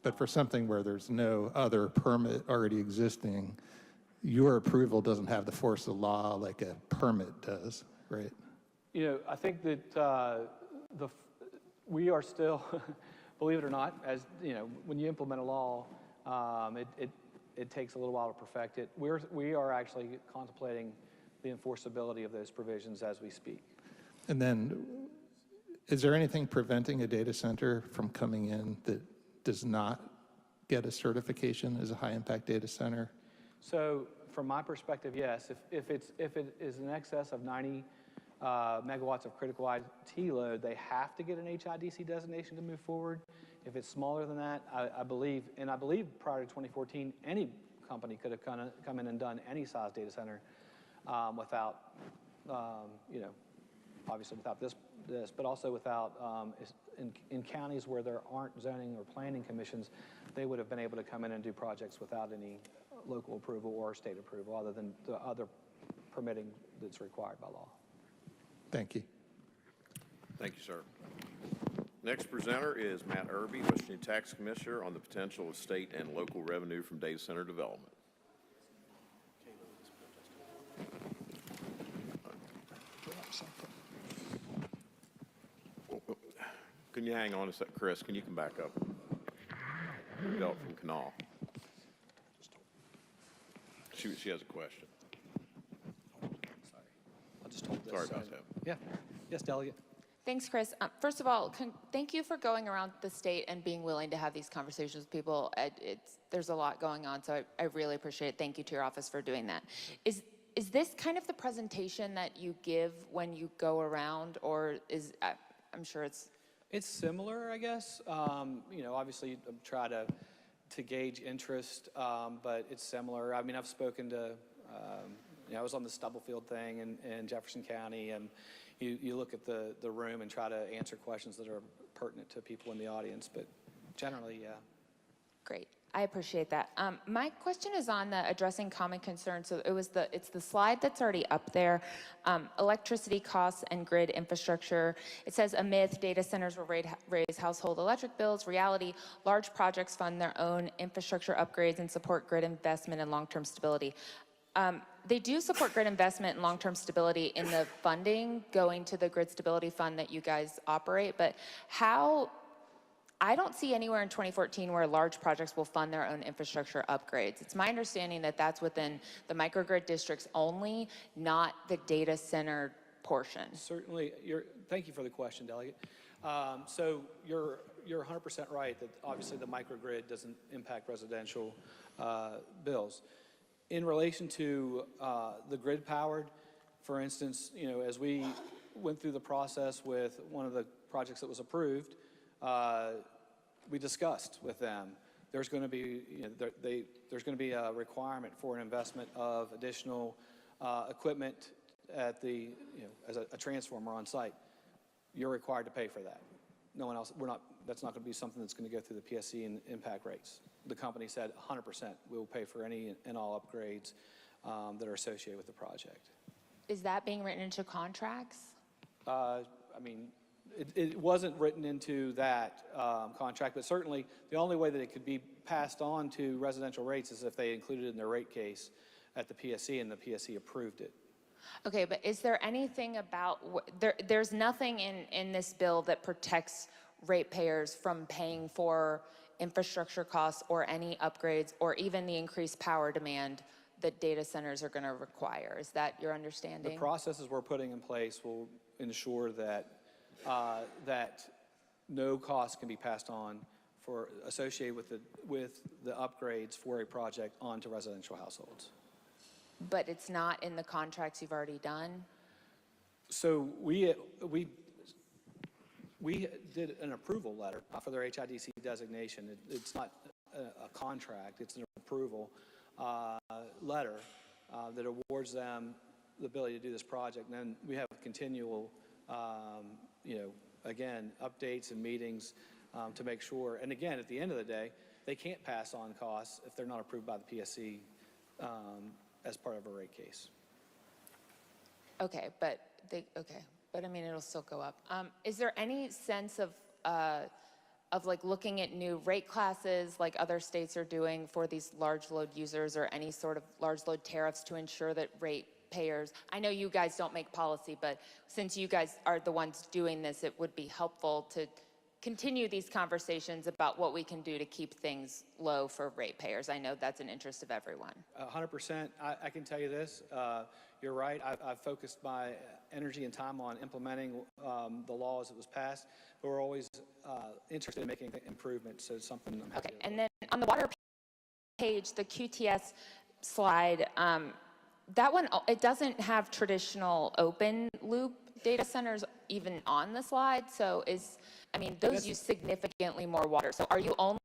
But for something where there's no other permit already existing, your approval doesn't have the force of law like a permit does, right? You know, I think that we are still, believe it or not, as you know, when you implement a law, it takes a little while to perfect it. We are actually contemplating the enforceability of those provisions as we speak. And then, is there anything preventing a data center from coming in that does not get a certification as a high-impact data center? So, from my perspective, yes. If it is in excess of 90 megawatts of critical IT load, they have to get an HIDC designation to move forward. If it's smaller than that, I believe prior to 2014, any company could have come in and done any size data center without, you know, obviously without this, but also without, in counties where there aren't zoning or planning commissions, they would have been able to come in and do projects without any local approval or state approval other than the other permitting that's required by law. Thank you. Thank you, sir. Next presenter is Matt Irby, West Virginia Tax Commissioner, on the potential of state and local revenue from data center development. Can you hang on a sec, Chris? Can you come back up? Develop from Canal. She has a question. I'll just hold this. Sorry about that. Yeah. Yes, Delegate. Thanks, Chris. First of all, thank you for going around the state and being willing to have these conversations with people. There's a lot going on, so I really appreciate it. Thank you to your office for doing that. is this kind of the presentation that you give when you go around, or is, I'm sure it's... It's similar, I guess. You know, obviously you try to gauge interest, but it's similar. I mean, I've spoken to, you know, I was on the Stubblefield thing in Jefferson County, and you look at the room and try to answer questions that are pertinent to people in the audience, but generally, yeah. Great. I appreciate that. My question is on the addressing common concerns. So it's the slide that's already up there. Electricity costs and grid infrastructure. It says a myth, data centers will raise household electric bills. Reality, large projects fund their own infrastructure upgrades and support grid investment and long-term stability. They do support grid investment and long-term stability in the funding going to the grid stability fund that you guys operate, but how, I don't see anywhere in 2014 where large projects will fund their own infrastructure upgrades. It's my understanding that that's within the microgrid districts only, not the data center portion. Certainly, thank you for the question, Delegate. So you're 100% right that obviously the microgrid doesn't impact residential bills. In relation to the grid powered, for instance, you know, as we went through the process with one of the projects that was approved, we discussed with them, there's going to be, you know, there's going to be a requirement for an investment of additional equipment at the, you know, as a transformer on site. You're required to pay for that. No one else, that's not going to be something that's going to go through the PSC and impact rates. The company said 100%, we will pay for any and all upgrades that are associated with the project. Is that being written into contracts? I mean, it wasn't written into that contract, but certainly the only way that it could be passed on to residential rates is if they included it in their rate case at the PSC and the PSC approved it. Okay, but is there anything about, there's nothing in this bill that protects ratepayers from paying for infrastructure costs or any upgrades or even the increased power demand that data centers are going to require. Is that your understanding? The processes we're putting in place will ensure that that no cost can be passed on for associated with the upgrades for a project onto residential households. But it's not in the contracts you've already done? So we did an approval letter for their HIDC designation. It's not a contract, it's an approval letter that awards them the ability to do this project. And then we have continual, you know, again, updates and meetings to make sure. And again, at the end of the day, they can't pass on costs if they're not approved by the PSC as part of a rate case. Okay, but I mean, it'll still go up. Is there any sense of like looking at new rate classes like other states are doing for these large load users, or any sort of large load tariffs to ensure that ratepayers, I know you guys don't make policy, but since you guys are the ones doing this, it would be helpful to continue these conversations about what we can do to keep things low for ratepayers. I know that's an interest of everyone. 100%. I can tell you this. You're right. I've focused my energy and time on implementing the law as it was passed, but we're always interested in making improvements. So it's something I'm happy to And then on the water page, the QTS slide, that one, it doesn't have traditional open loop data centers even on the slide. So I mean, those use significantly more water. So are you only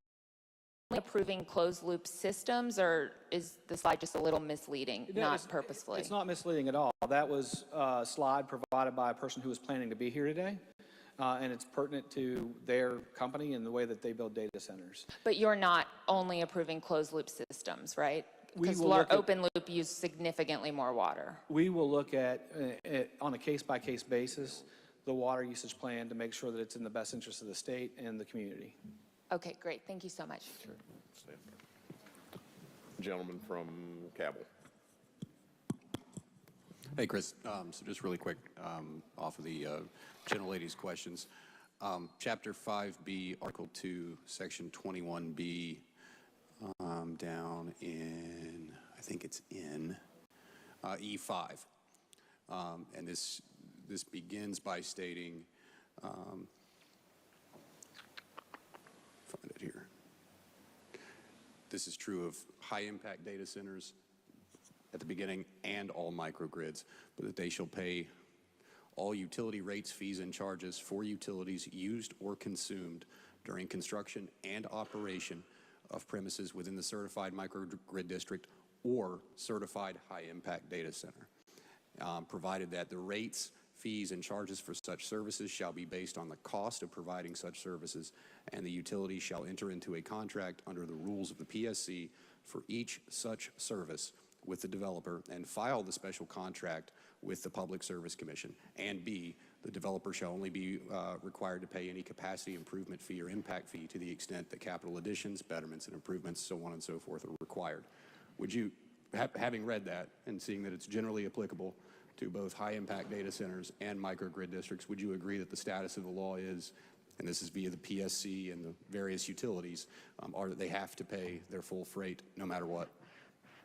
approving closed loop systems, or is the slide just a little misleading, not purposefully? It's not misleading at all. That was a slide provided by a person who was planning to be here today, and it's pertinent to their company and the way that they build data centers. But you're not only approving closed loop systems, right? Because open loop use significantly more water. We will look at, on a case-by-case basis, the water usage plan to make sure that it's in the best interest of the state and the community. Okay, great. Thank you so much. Sure. Gentleman from Cabell. Hey, Chris. So just really quick, off of the gentlelady's questions. Chapter 5B, Article 2, Section 21B, down in, I think it's in E5. And this begins by stating, find it here. This is true of high-impact data centers, at the beginning, and all microgrids, but that they shall pay all utility rates, fees, and charges for utilities used or consumed during construction and operation of premises within the certified microgrid district or certified high-impact data center, provided that the rates, fees, and charges for such services shall be based on the cost of providing such services, and the utility shall enter into a contract under the rules of the PSC for each such service with the developer and file the special contract with the Public Service Commission. And B, the developer shall only be required to pay any capacity improvement fee or impact fee to the extent that capital additions, betterments, and improvements, so on and so forth, are required. Would you, having read that and seeing that it's generally applicable to both high-impact data centers and microgrid districts, would you agree that the status of the law is, and this is via the PSC and the various utilities, are that they have to pay their full freight no matter what?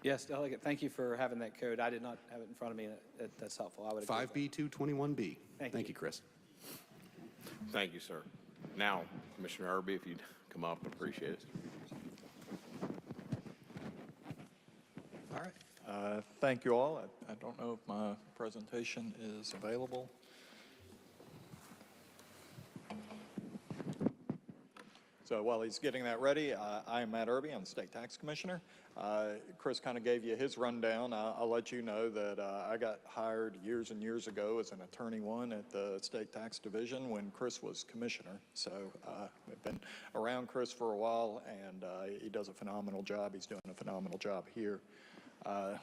Yes, Delegate, thank you for having that code. I did not have it in front of me. That's helpful. I would agree with that. 5B221B. Thank you. Chris. Thank you, sir. Now, Commissioner Irby, if you'd come up, I'd appreciate it. All right. Thank you all. I don't know if my presentation is available. So while he's getting that ready, I am Matt Irby. I'm the State Tax Commissioner. Chris kind of gave you his rundown. I'll let you know that I got hired years and years ago as an attorney one at the State Tax Division when Chris was commissioner. So I've been around Chris for a while, and he does a phenomenal job. He's doing a phenomenal job here. Yeah,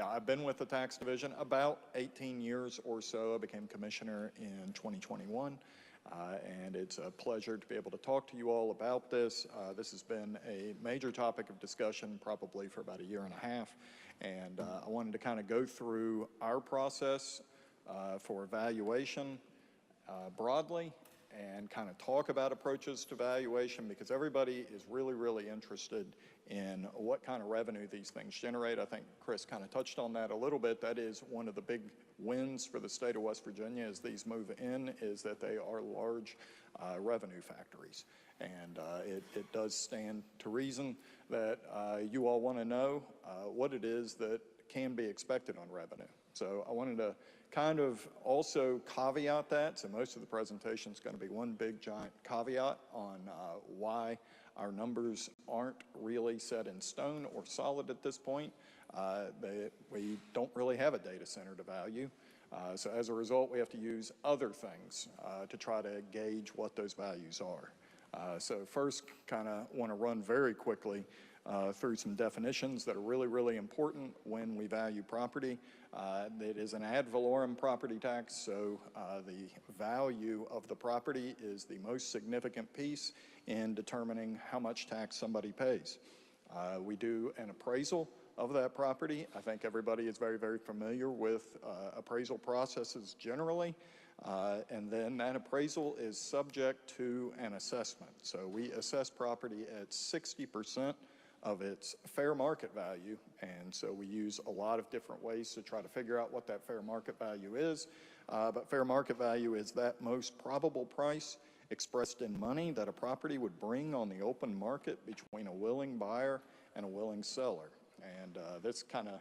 I've been with the Tax Division about 18 years or so. I became commissioner in 2021. And it's a pleasure to be able to talk to you all about this. This has been a major topic of discussion probably for about a year and a half. And I wanted to kind of go through our process for evaluation broadly and kind of talk about approaches to valuation, because everybody is really, really interested in what kind of revenue these things generate. I think Chris kind of touched on that a little bit. That is one of the big wins for the state of West Virginia as these move in, is that they are large revenue factories. And it does stand to reason that you all want to know what it is that can be expected on revenue. So I wanted to kind of also caveat that. So most of the presentation is going to be one big giant caveat on why our numbers aren't really set in stone or solid at this point. We don't really have a data center to value. So as a result, we have to use other things to try to gauge what those values are. So first, kind of want to run very quickly through some definitions that are really, really important when we value property. It is an ad valorem property tax, so the value of the property is the most significant piece in determining how much tax somebody pays. We do an appraisal of that property. I think everybody is very, very familiar with appraisal processes generally. And then that appraisal is subject to an assessment. So we assess property at 60% of its fair market value. And so we use a lot of different ways to try to figure out what that fair market value is. But fair market value is that most probable price expressed in money that a property would bring on the open market between a willing buyer and a willing seller. And this kind of,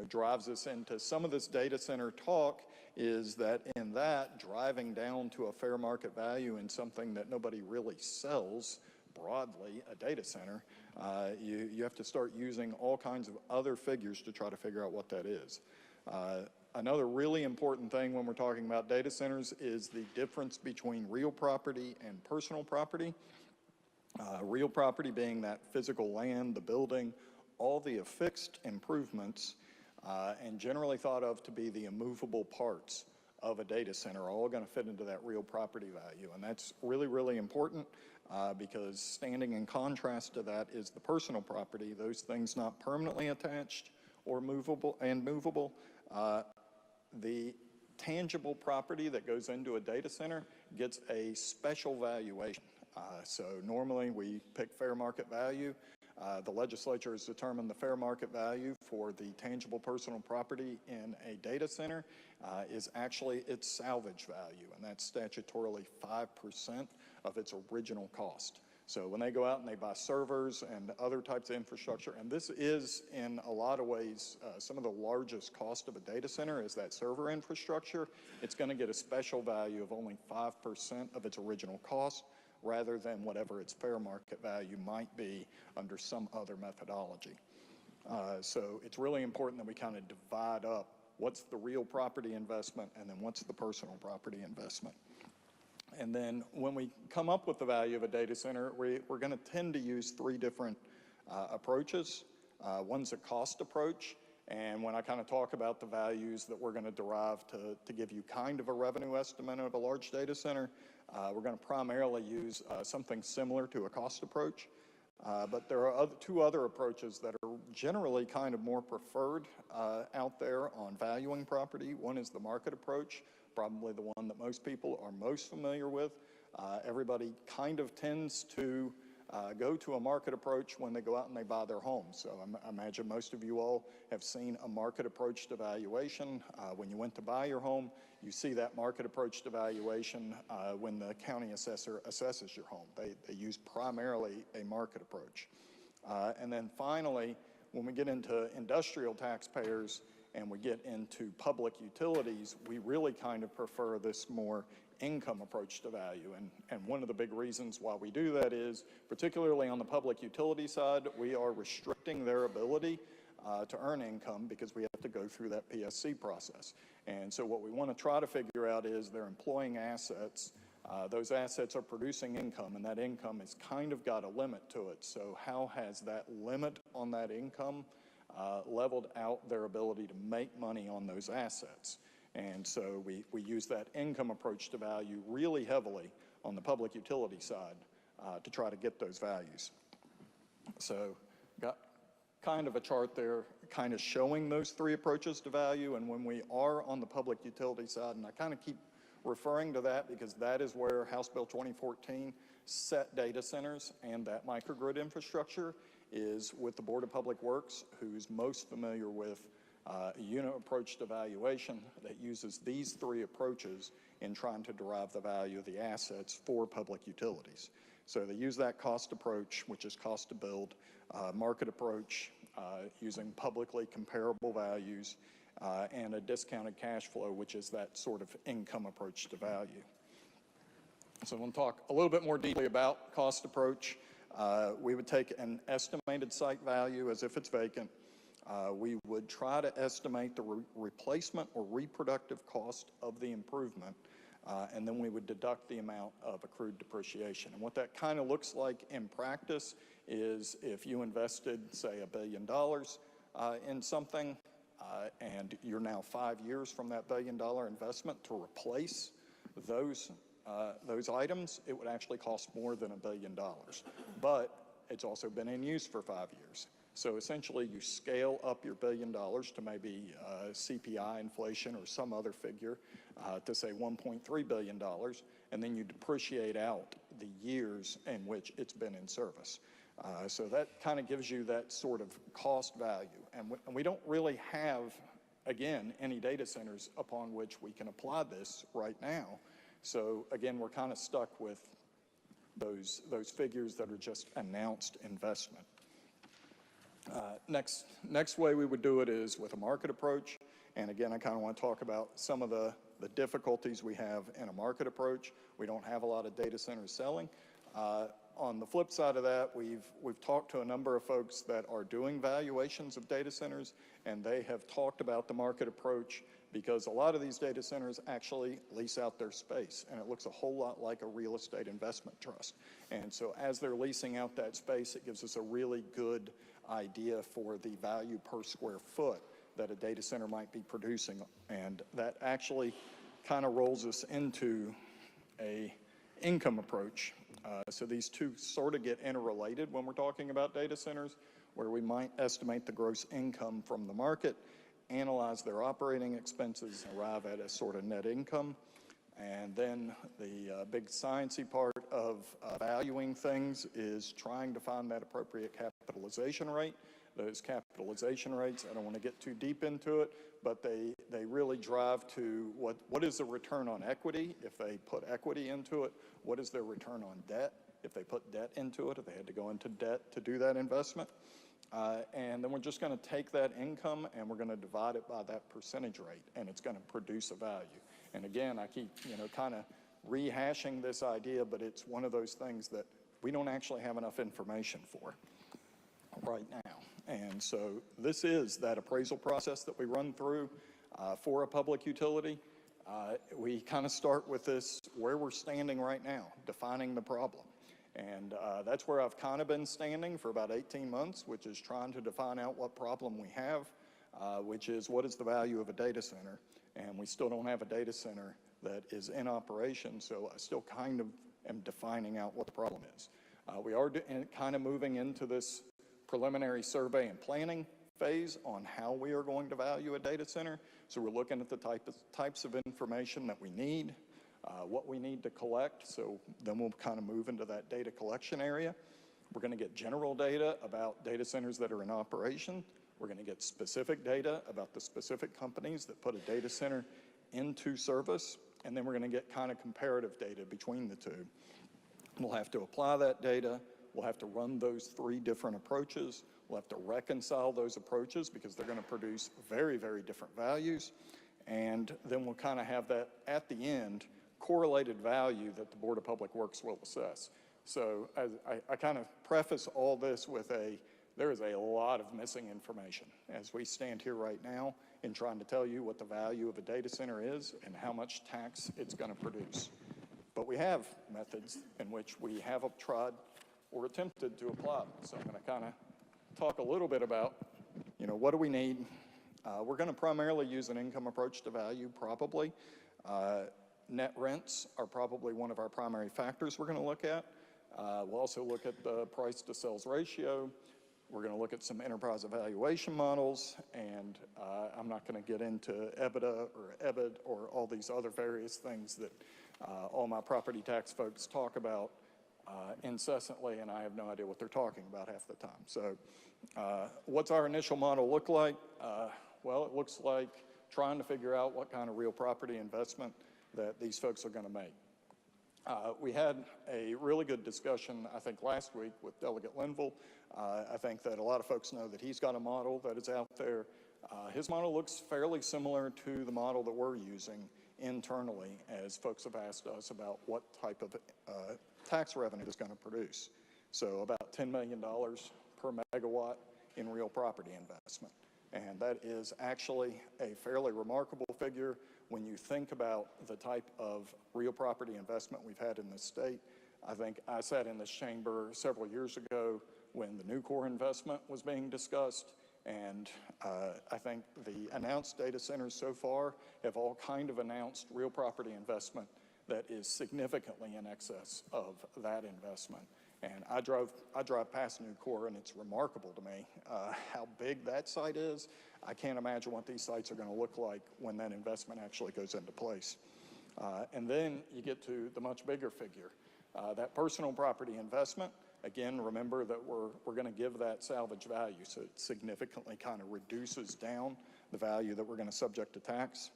drives us into some of this data center talk, is that in that, driving down to a fair market value in something that nobody really sells broadly, a data center, you have to start using all kinds of other figures to try to figure out what that is. Another really important thing when we're talking about data centers is the difference between real property and personal property. Real property being that physical land, the building, all the affixed improvements, and generally thought of to be the immovable parts of a data center are all going to fit into that real property value. And that's really, really important because standing in contrast to that is the personal property, those things not permanently attached or movable and movable. The tangible property that goes into a data center gets a special valuation. So normally we pick fair market value. The legislature has determined the fair market value for the tangible personal property in a data center is actually its salvage value, and that's statutorily 5% of its original cost. So when they go out and they buy servers and other types of infrastructure, and this is in a lot of ways some of the largest cost of a data center is that server infrastructure, it's going to get a special value of only 5% of its original cost rather than whatever its fair market value might be under some other methodology. So it's really important that we kind of divide up what's the real property investment and then what's the personal property investment. And then when we come up with the value of a data center, we're going to tend to use three different approaches. One's a cost approach, and when I kind of talk about the values that we're going to derive to give you kind of a revenue estimate of a large data center, we're going to primarily use something similar to a cost approach. But there are two other approaches that are generally kind of more preferred out there on valuing property. One is the market approach, probably the one that most people are most familiar with. Everybody kind of tends to go to a market approach when they go out and they buy their home. So I imagine most of you all have seen a market approach to valuation. When you went to buy your home, you see that market approach to valuation when the county assessor assesses your home. They use primarily a market approach. And then finally, when we get into industrial taxpayers and we get into public utilities, we really kind of prefer this more income approach to value. And one of the big reasons why we do that is, particularly on the public utility side, we are restricting their ability to earn income because we have to go through that PSC process. And so what we want to try to figure out is they're employing assets. Those assets are producing income, and that income has kind of got a limit to it. So how has that limit on that income leveled out their ability to make money on those assets? And so we use that income approach to value really heavily on the public utility side to try to get those values. So got kind of a chart there kind of showing those three approaches to value. And when we are on the public utility side, and I kind of keep referring to that because that is where House Bill 2014 set data centers and that microgrid infrastructure is with the Board of Public Works, who's most familiar with a unit approach to valuation that uses these three approaches in trying to derive the value of the assets for public utilities. So they use that cost approach, which is cost to build, market approach, using publicly comparable values, and a discounted cash flow, which is that sort of income approach to value. So we'll talk a little bit more deeply about cost approach. We would take an estimated site value as if it's vacant. We would try to estimate the replacement or reproductive cost of the improvement, and then we would deduct the amount of accrued depreciation. And what that kind of looks like in practice is if you invested, say, $1 billion in something, and you're now 5 years from that $1 billion investment to replace those items, it would actually cost more than $1 billion. But it's also been in use for 5 years. So essentially, you scale up your $1 billion to maybe CPI inflation or some other figure to say $1.3 billion, and then you depreciate out the years in which it's been in service. So that kind of gives you that sort of cost value. And we don't really have, again, any data centers upon which we can apply this right now. So again, we're kind of stuck with those figures that are just announced investment. Next way we would do it is with a market approach. And again, I kind of want to talk about some of the difficulties we have in a market approach. We don't have a lot of data centers selling. On the flip side of that, we've talked to a number of folks that are doing valuations of data centers, and they have talked about the market approach because a lot of these data centers actually lease out their space, and it looks a whole lot like a real estate investment trust. And so as they're leasing out that space, it gives us a really good idea for the value per square foot that a data center might be producing. And that actually kind of rolls us into a income approach. So these two sort of get interrelated when we're talking about data centers, where we might estimate the gross income from the market, analyze their operating expenses, arrive at a sort of net income. And then the big sciencey part of valuing things is trying to find that appropriate capitalization rate. Those capitalization rates, I don't want to get too deep into it, but they they really drive to what is the return on equity if they put equity into it? What is their return on debt if they put debt into it, if they had to go into debt to do that investment? And then we're just going to take that income and we're going to divide it by that percentage rate, and it's going to produce a value. And again, I keep, kind of rehashing this idea, but it's one of those things that we don't actually have enough information for right now. And so this is that appraisal process that we run through for a public utility. We kind of start with this, where we're standing right now, defining the problem. And that's where I've kind of been standing for about 18 months, which is trying to define out what problem we have, which is what is the value of a data center. And we still don't have a data center that is in operation, so I still kind of am defining out what the problem is. We are kind of moving into this preliminary survey and planning phase on how we are going to value a data center. So we're looking at the types of information that we need, what we need to collect. So then we'll kind of move into that data collection area. We're going to get general data about data centers that are in operation. We're going to get specific data about the specific companies that put a data center into service. And then we're going to get kind of comparative data between the two. We'll have to apply that data. We'll have to run those 3 different approaches. We'll have to reconcile those approaches because they're going to produce very, very different values. And then we'll kind of have that, at the end, correlated value that the Board of Public Works will assess. So I kind of preface all this with there is a lot of missing information as we stand here right now in trying to tell you what the value of a data center is and how much tax it's going to produce. But we have methods in which we have tried or attempted to apply. So I'm going to kind of talk a little bit about, what do we need? We're going to primarily use an income approach to value, probably. Net rents are probably one of our primary factors we're going to look at. We'll also look at the price to sales ratio. We're going to look at some enterprise evaluation models, and I'm not going to get into EBITDA or EBIT or all these other various things that all my property tax folks talk about incessantly, and I have no idea what they're talking about half the time. So what's our initial model look like? Well, it looks like trying to figure out what kind of real property investment that these folks are going to make. We had a really good discussion, I think, last week with Delegate Linville. I think that a lot of folks know that he's got a model that is out there. His model looks fairly similar to the model that we're using internally, as folks have asked us about what type of tax revenue is going to produce. So about $10 million per megawatt in real property investment. And that is actually a fairly remarkable figure when you think about the type of real property investment we've had in this state. I think I sat in this chamber several years ago when the Nucor investment was being discussed, and I think the announced data centers so far have all kind of announced real property investment that is significantly in excess of that investment. And I drive past Nucor, and it's remarkable to me how big that site is. I can't imagine what these sites are going to look like when that investment actually goes into place. And then you get to the much bigger figure, that personal property investment. Again, remember that we're going to give that salvage value, so it significantly kind of reduces down the value that we're going to subject to tax.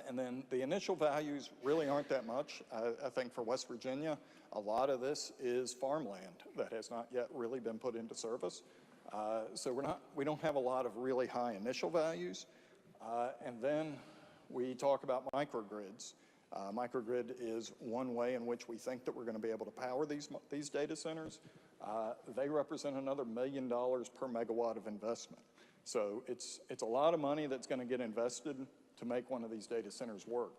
And then the initial values really aren't that much. I think for West Virginia, a lot of this is farmland that has not yet really been put into service. So we don't have a lot of really high initial values. And then we talk about microgrids. Microgrid is one way in which we think that we're going to be able to power these data centers. They represent another $1 million per megawatt of investment. So it's a lot of money that's going to get invested to make one of these data centers work.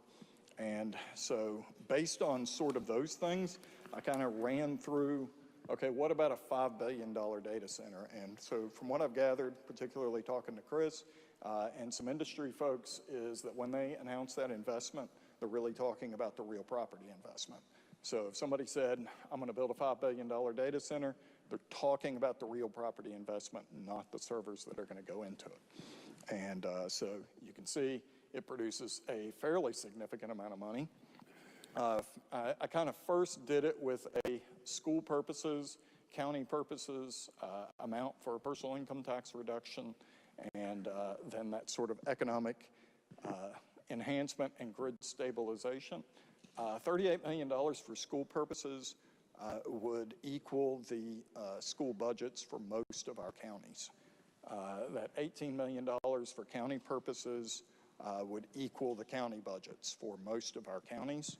And so based on sort of those things, I kind of ran through, okay, what about a $5 billion data center? And so from what I've gathered, particularly talking to Chris and some industry folks, is that when they announce that investment, they're really talking about the real property investment. So if somebody said, I'm going to build a $5 billion data center, they're talking about the real property investment, not the servers that are going to go into it. And so you can see it produces a fairly significant amount of money. I kind of first did it with a school purposes, county purposes, amount for personal income tax reduction, and then that sort of economic enhancement and grid stabilization. $38 million for school purposes would equal the school budgets for most of our counties. That $18 million for county purposes would equal the county budgets for most of our counties.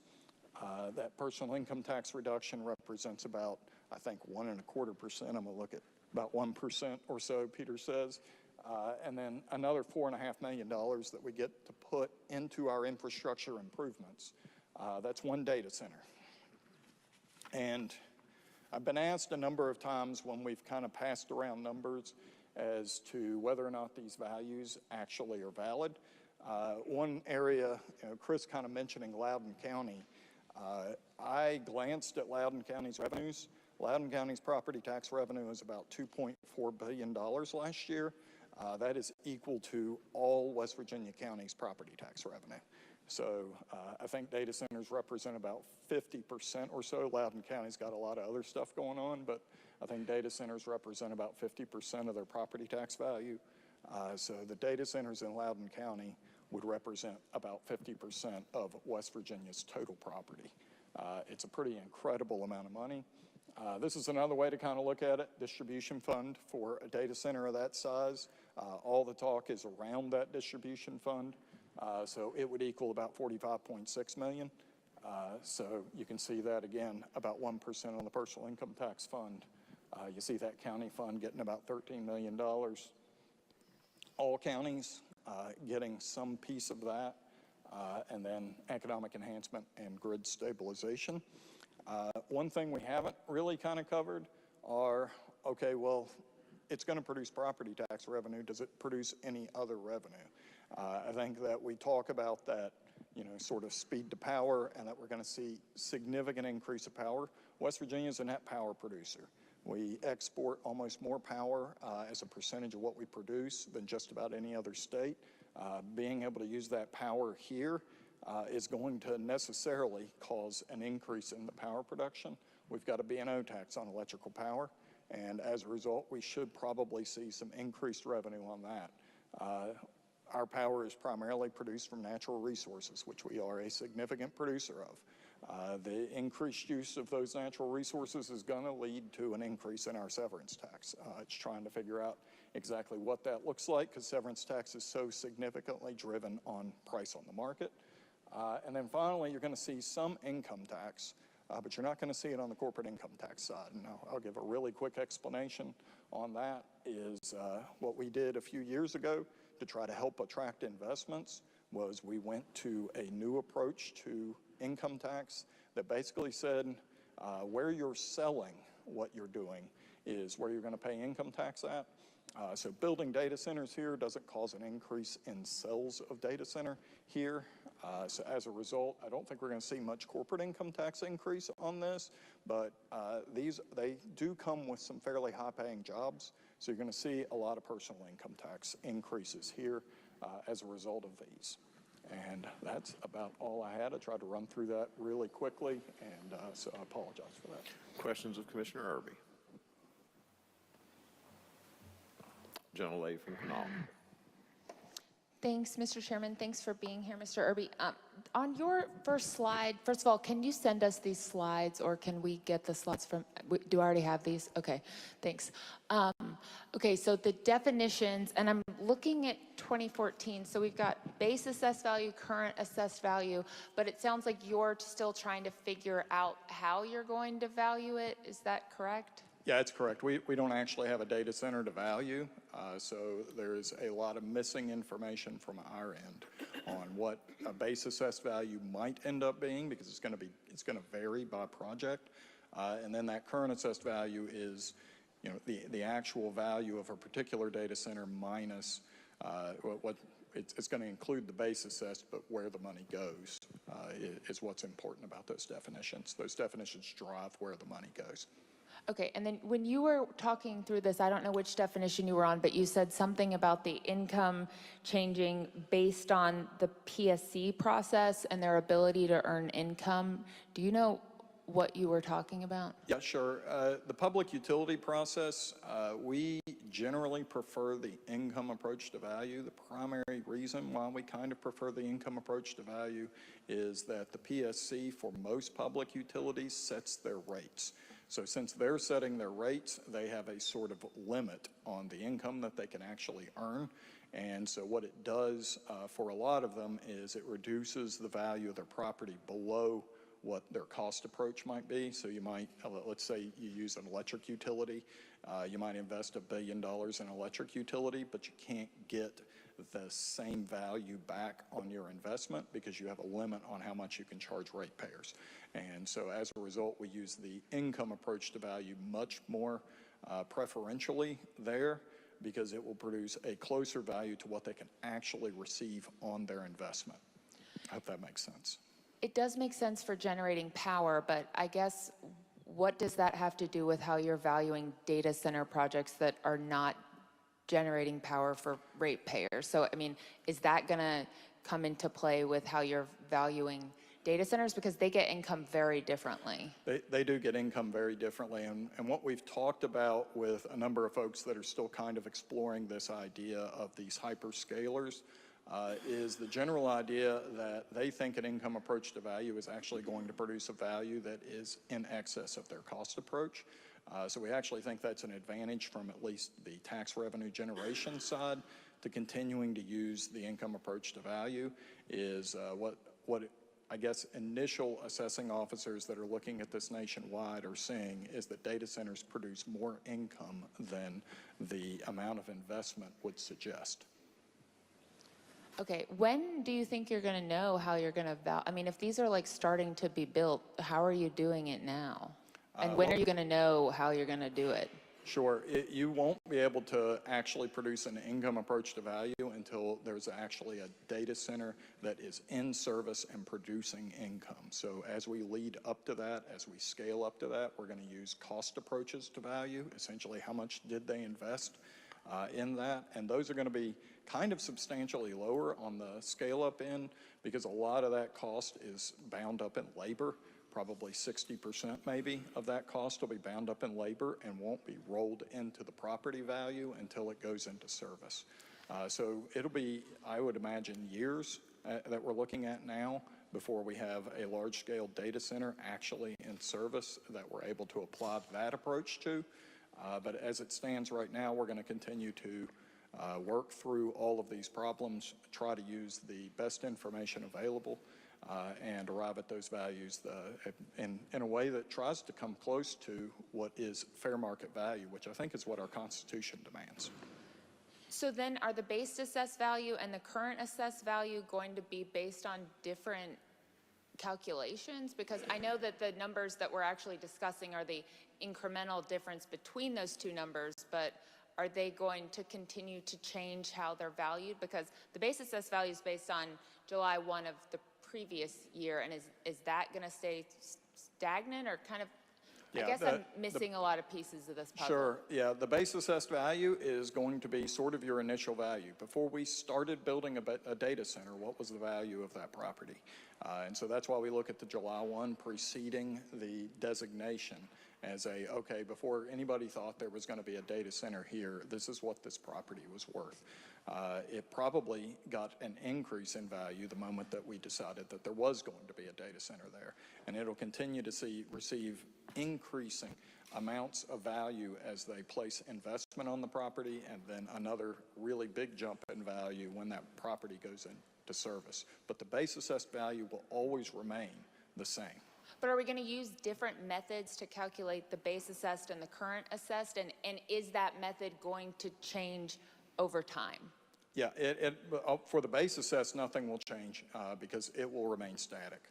That personal income tax reduction represents about, I think, 1.25%. I'm gonna look at about 1% or so, Peter says. And then another $4.5 million that we get to put into our infrastructure improvements. That's one data center. And I've been asked a number of times when we've kind of passed around numbers as to whether or not these values actually are valid. One area, Chris kind of mentioning Loudoun County, I glanced at Loudoun County's revenues. Loudoun County's property tax revenue was about $2.4 billion last year. That is equal to all West Virginia counties' property tax revenue. So I think data centers represent about 50% or so. Loudoun County's got a lot of other stuff going on, but I think data centers represent about 50% of their property tax value. So the data centers in Loudoun County would represent about 50% of West Virginia's total property. It's a pretty incredible amount of money. This is another way to kind of look at it. Distribution fund for a data center of that size. All the talk is around that distribution fund. So it would equal about $45.6 million. So you can see that again, about 1% on the personal income tax fund. You see that county fund getting about $13 million. All counties getting some piece of that, and then economic enhancement and grid stabilization. One thing we haven't really kind of covered are, okay, well, it's going to produce property tax revenue. Does it produce any other revenue? I think that we talk about that, sort of speed to power, and that we're going to see significant increase of power. West Virginia is a net power producer. We export almost more power as a percentage of what we produce than just about any other state. Being able to use that power here is going to necessarily cause an increase in the power production. We've got a B&O tax on electrical power, and as a result, we should probably see some increased revenue on that. Our power is primarily produced from natural resources, which we are a significant producer of. The increased use of those natural resources is going to lead to an increase in our severance tax. It's trying to figure out exactly what that looks like, because severance tax is so significantly driven on price on the market. And then finally, you're going to see some income tax, but you're not going to see it on the corporate income tax side. And I'll give a really quick explanation on that. Is what we did a few years ago to try to help attract investments was we went to a new approach to income tax that basically said where you're selling what you're doing is where you're going to pay income tax at. So building data centers here doesn't cause an increase in sales of data center here. So as a result, I don't think we're going to see much corporate income tax increase on this, but they do come with some fairly high-paying jobs. So you're going to see a lot of personal income tax increases here as a result of these. And that's about all I had. I tried to run through that really quickly, and so I apologize for that. Questions of Commissioner Irby? Gentlelady from Kanawha. Thanks, Mr. Chairman. Thanks for being here, Mr. Irby. On your first slide, first of all, can you send us these slides, or can we get the slides from, do I already have these? Okay, thanks. Okay, so the definitions, and I'm looking at 2014, so we've got base assessed value, current assessed value, but it sounds like you're still trying to figure out how you're going to value it. Is that correct? Yeah, it's correct. We don't actually have a data center to value, so there's a lot of missing information from our end on what a base assessed value might end up being, because it's going to vary by project, and then that current assessed value is, the actual value of a particular data center minus it's going to include the base assessed, but where the money goes is what's important about those definitions. Those definitions drive where the money goes. Okay, and then when you were talking through this, I don't know which definition you were on, but you said something about the income changing based on the PSC process and their ability to earn income. Do you know what you were talking about? Yeah, sure. The public utility process, we generally prefer the income approach to value. The primary reason why we kind of prefer the income approach to value is that the PSC for most public utilities sets their rates. So since they're setting their rates, they have a sort of limit on the income that they can actually earn. And so what it does for a lot of them is it reduces the value of their property below what their cost approach might be. So you might, let's say you use an electric utility, you might invest $1 billion in electric utility, but you can't get the same value back on your investment because you have a limit on how much you can charge ratepayers. And so as a result, we use the income approach to value much more preferentially there because it will produce a closer value to what they can actually receive on their investment. I hope that makes sense. It does make sense for generating power, but I guess what does that have to do with how you're valuing data center projects that are not generating power for ratepayers? So, I mean, is that going to come into play with how you're valuing data centers? Because they get income very differently. They do get income very differently. And what we've talked about with a number of folks that are still kind of exploring this idea of these hyperscalers is the general idea that they think an income approach to value is actually going to produce a value that is in excess of their cost approach. So we actually think that's an advantage from at least the tax revenue generation side to continuing to use the income approach to value is what I guess initial assessing officers that are looking at this nationwide are seeing is that data centers produce more income than the amount of investment would suggest. Okay, when do you think you're going to know how you're going to I mean, if these are like starting to be built, how are you doing it now? And when are you going to know how you're going to do it? Sure. You won't be able to actually produce an income approach to value until there's actually a data center that is in service and producing income. So as we lead up to that, as we scale up to that, we're going to use cost approaches to value, essentially how much did they invest in that. And those are going to be kind of substantially lower on the scale up end because a lot of that cost is bound up in labor. Probably 60% maybe of that cost will be bound up in labor and won't be rolled into the property value until it goes into service. So it'll be, I would imagine, years that we're looking at now before we have a large-scale data center actually in service that we're able to apply that approach to. But as it stands right now, we're going to continue to work through all of these problems, try to use the best information available, and arrive at those values in a way that tries to come close to what is fair market value, which I think is what our Constitution demands. So then are the base assessed value and the current assessed value going to be based on different calculations? Because I know that the numbers that we're actually discussing are the incremental difference between those two numbers, but are they going to continue to change how they're valued? Because the base assessed value is based on July 1 of the previous year, and is that going to stay stagnant or kind of, Yeah, I guess I'm missing a lot of pieces of this puzzle. Sure, yeah, the base assessed value is going to be sort of your initial value. Before we started building a data center, what was the value of that property? And so that's why we look at the July 1 preceding the designation as okay, before anybody thought there was going to be a data center here, this is what this property was worth. It probably got an increase in value the moment that we decided that there was going to be a data center there. And it'll continue to receive increasing amounts of value as they place investment on the property, and then another really big jump in value when that property goes into service. But the base assessed value will always remain the same. But are we going to use different methods to calculate the base assessed and the current assessed? And is that method going to change over time? Yeah, for the base assessed, nothing will change because it will remain static.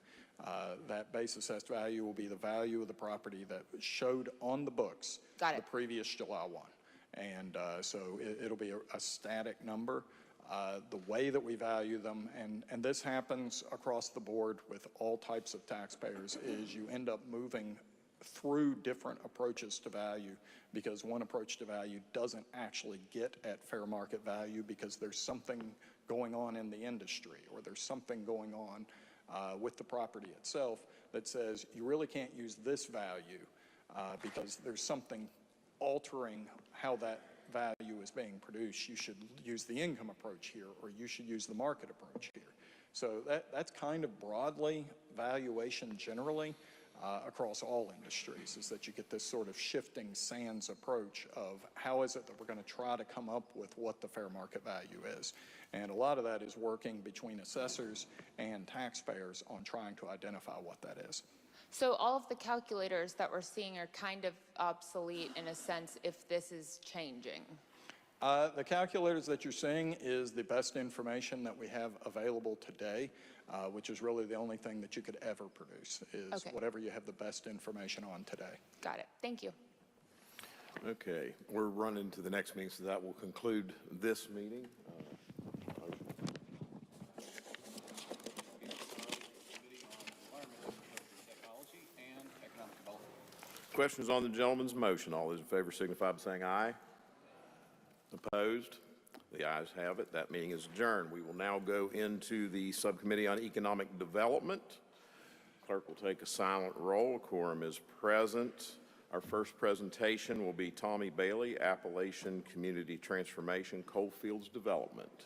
That base assessed value will be the value of the property that showed on the books the previous July 1. And so it'll be a static number. The way that we value them, and this happens across the board with all types of taxpayers, is you end up moving through different approaches to value because one approach to value doesn't actually get at fair market value because there's something going on in the industry or there's something going on with the property itself that says you really can't use this value because there's something altering how that value is being produced. You should use the income approach here, or you should use the market approach here. So that's kind of broadly valuation generally across all industries, is that you get this sort of shifting sands approach of how is it that we're going to try to come up with what the fair market value is. And a lot of that is working between assessors and taxpayers on trying to identify what that is. So all of the calculators that we're seeing are kind of obsolete in a sense if this is changing. The calculators that you're seeing is the best information that we have available today, which is really the only thing that you could ever produce, is Okay. whatever you have the best information on today. Got it. Thank you. Okay, we're running to the next meeting, so that will conclude this meeting. Questions on the gentleman's motion? All those in favor signify by saying aye. Opposed? The ayes have it. That meeting is adjourned. We will now go into the Subcommittee on Economic Development. Clerk will take a silent roll. A quorum is present. Our first presentation will be Tommy Bailey, Appalachian Community Transformation, Coalfields Development.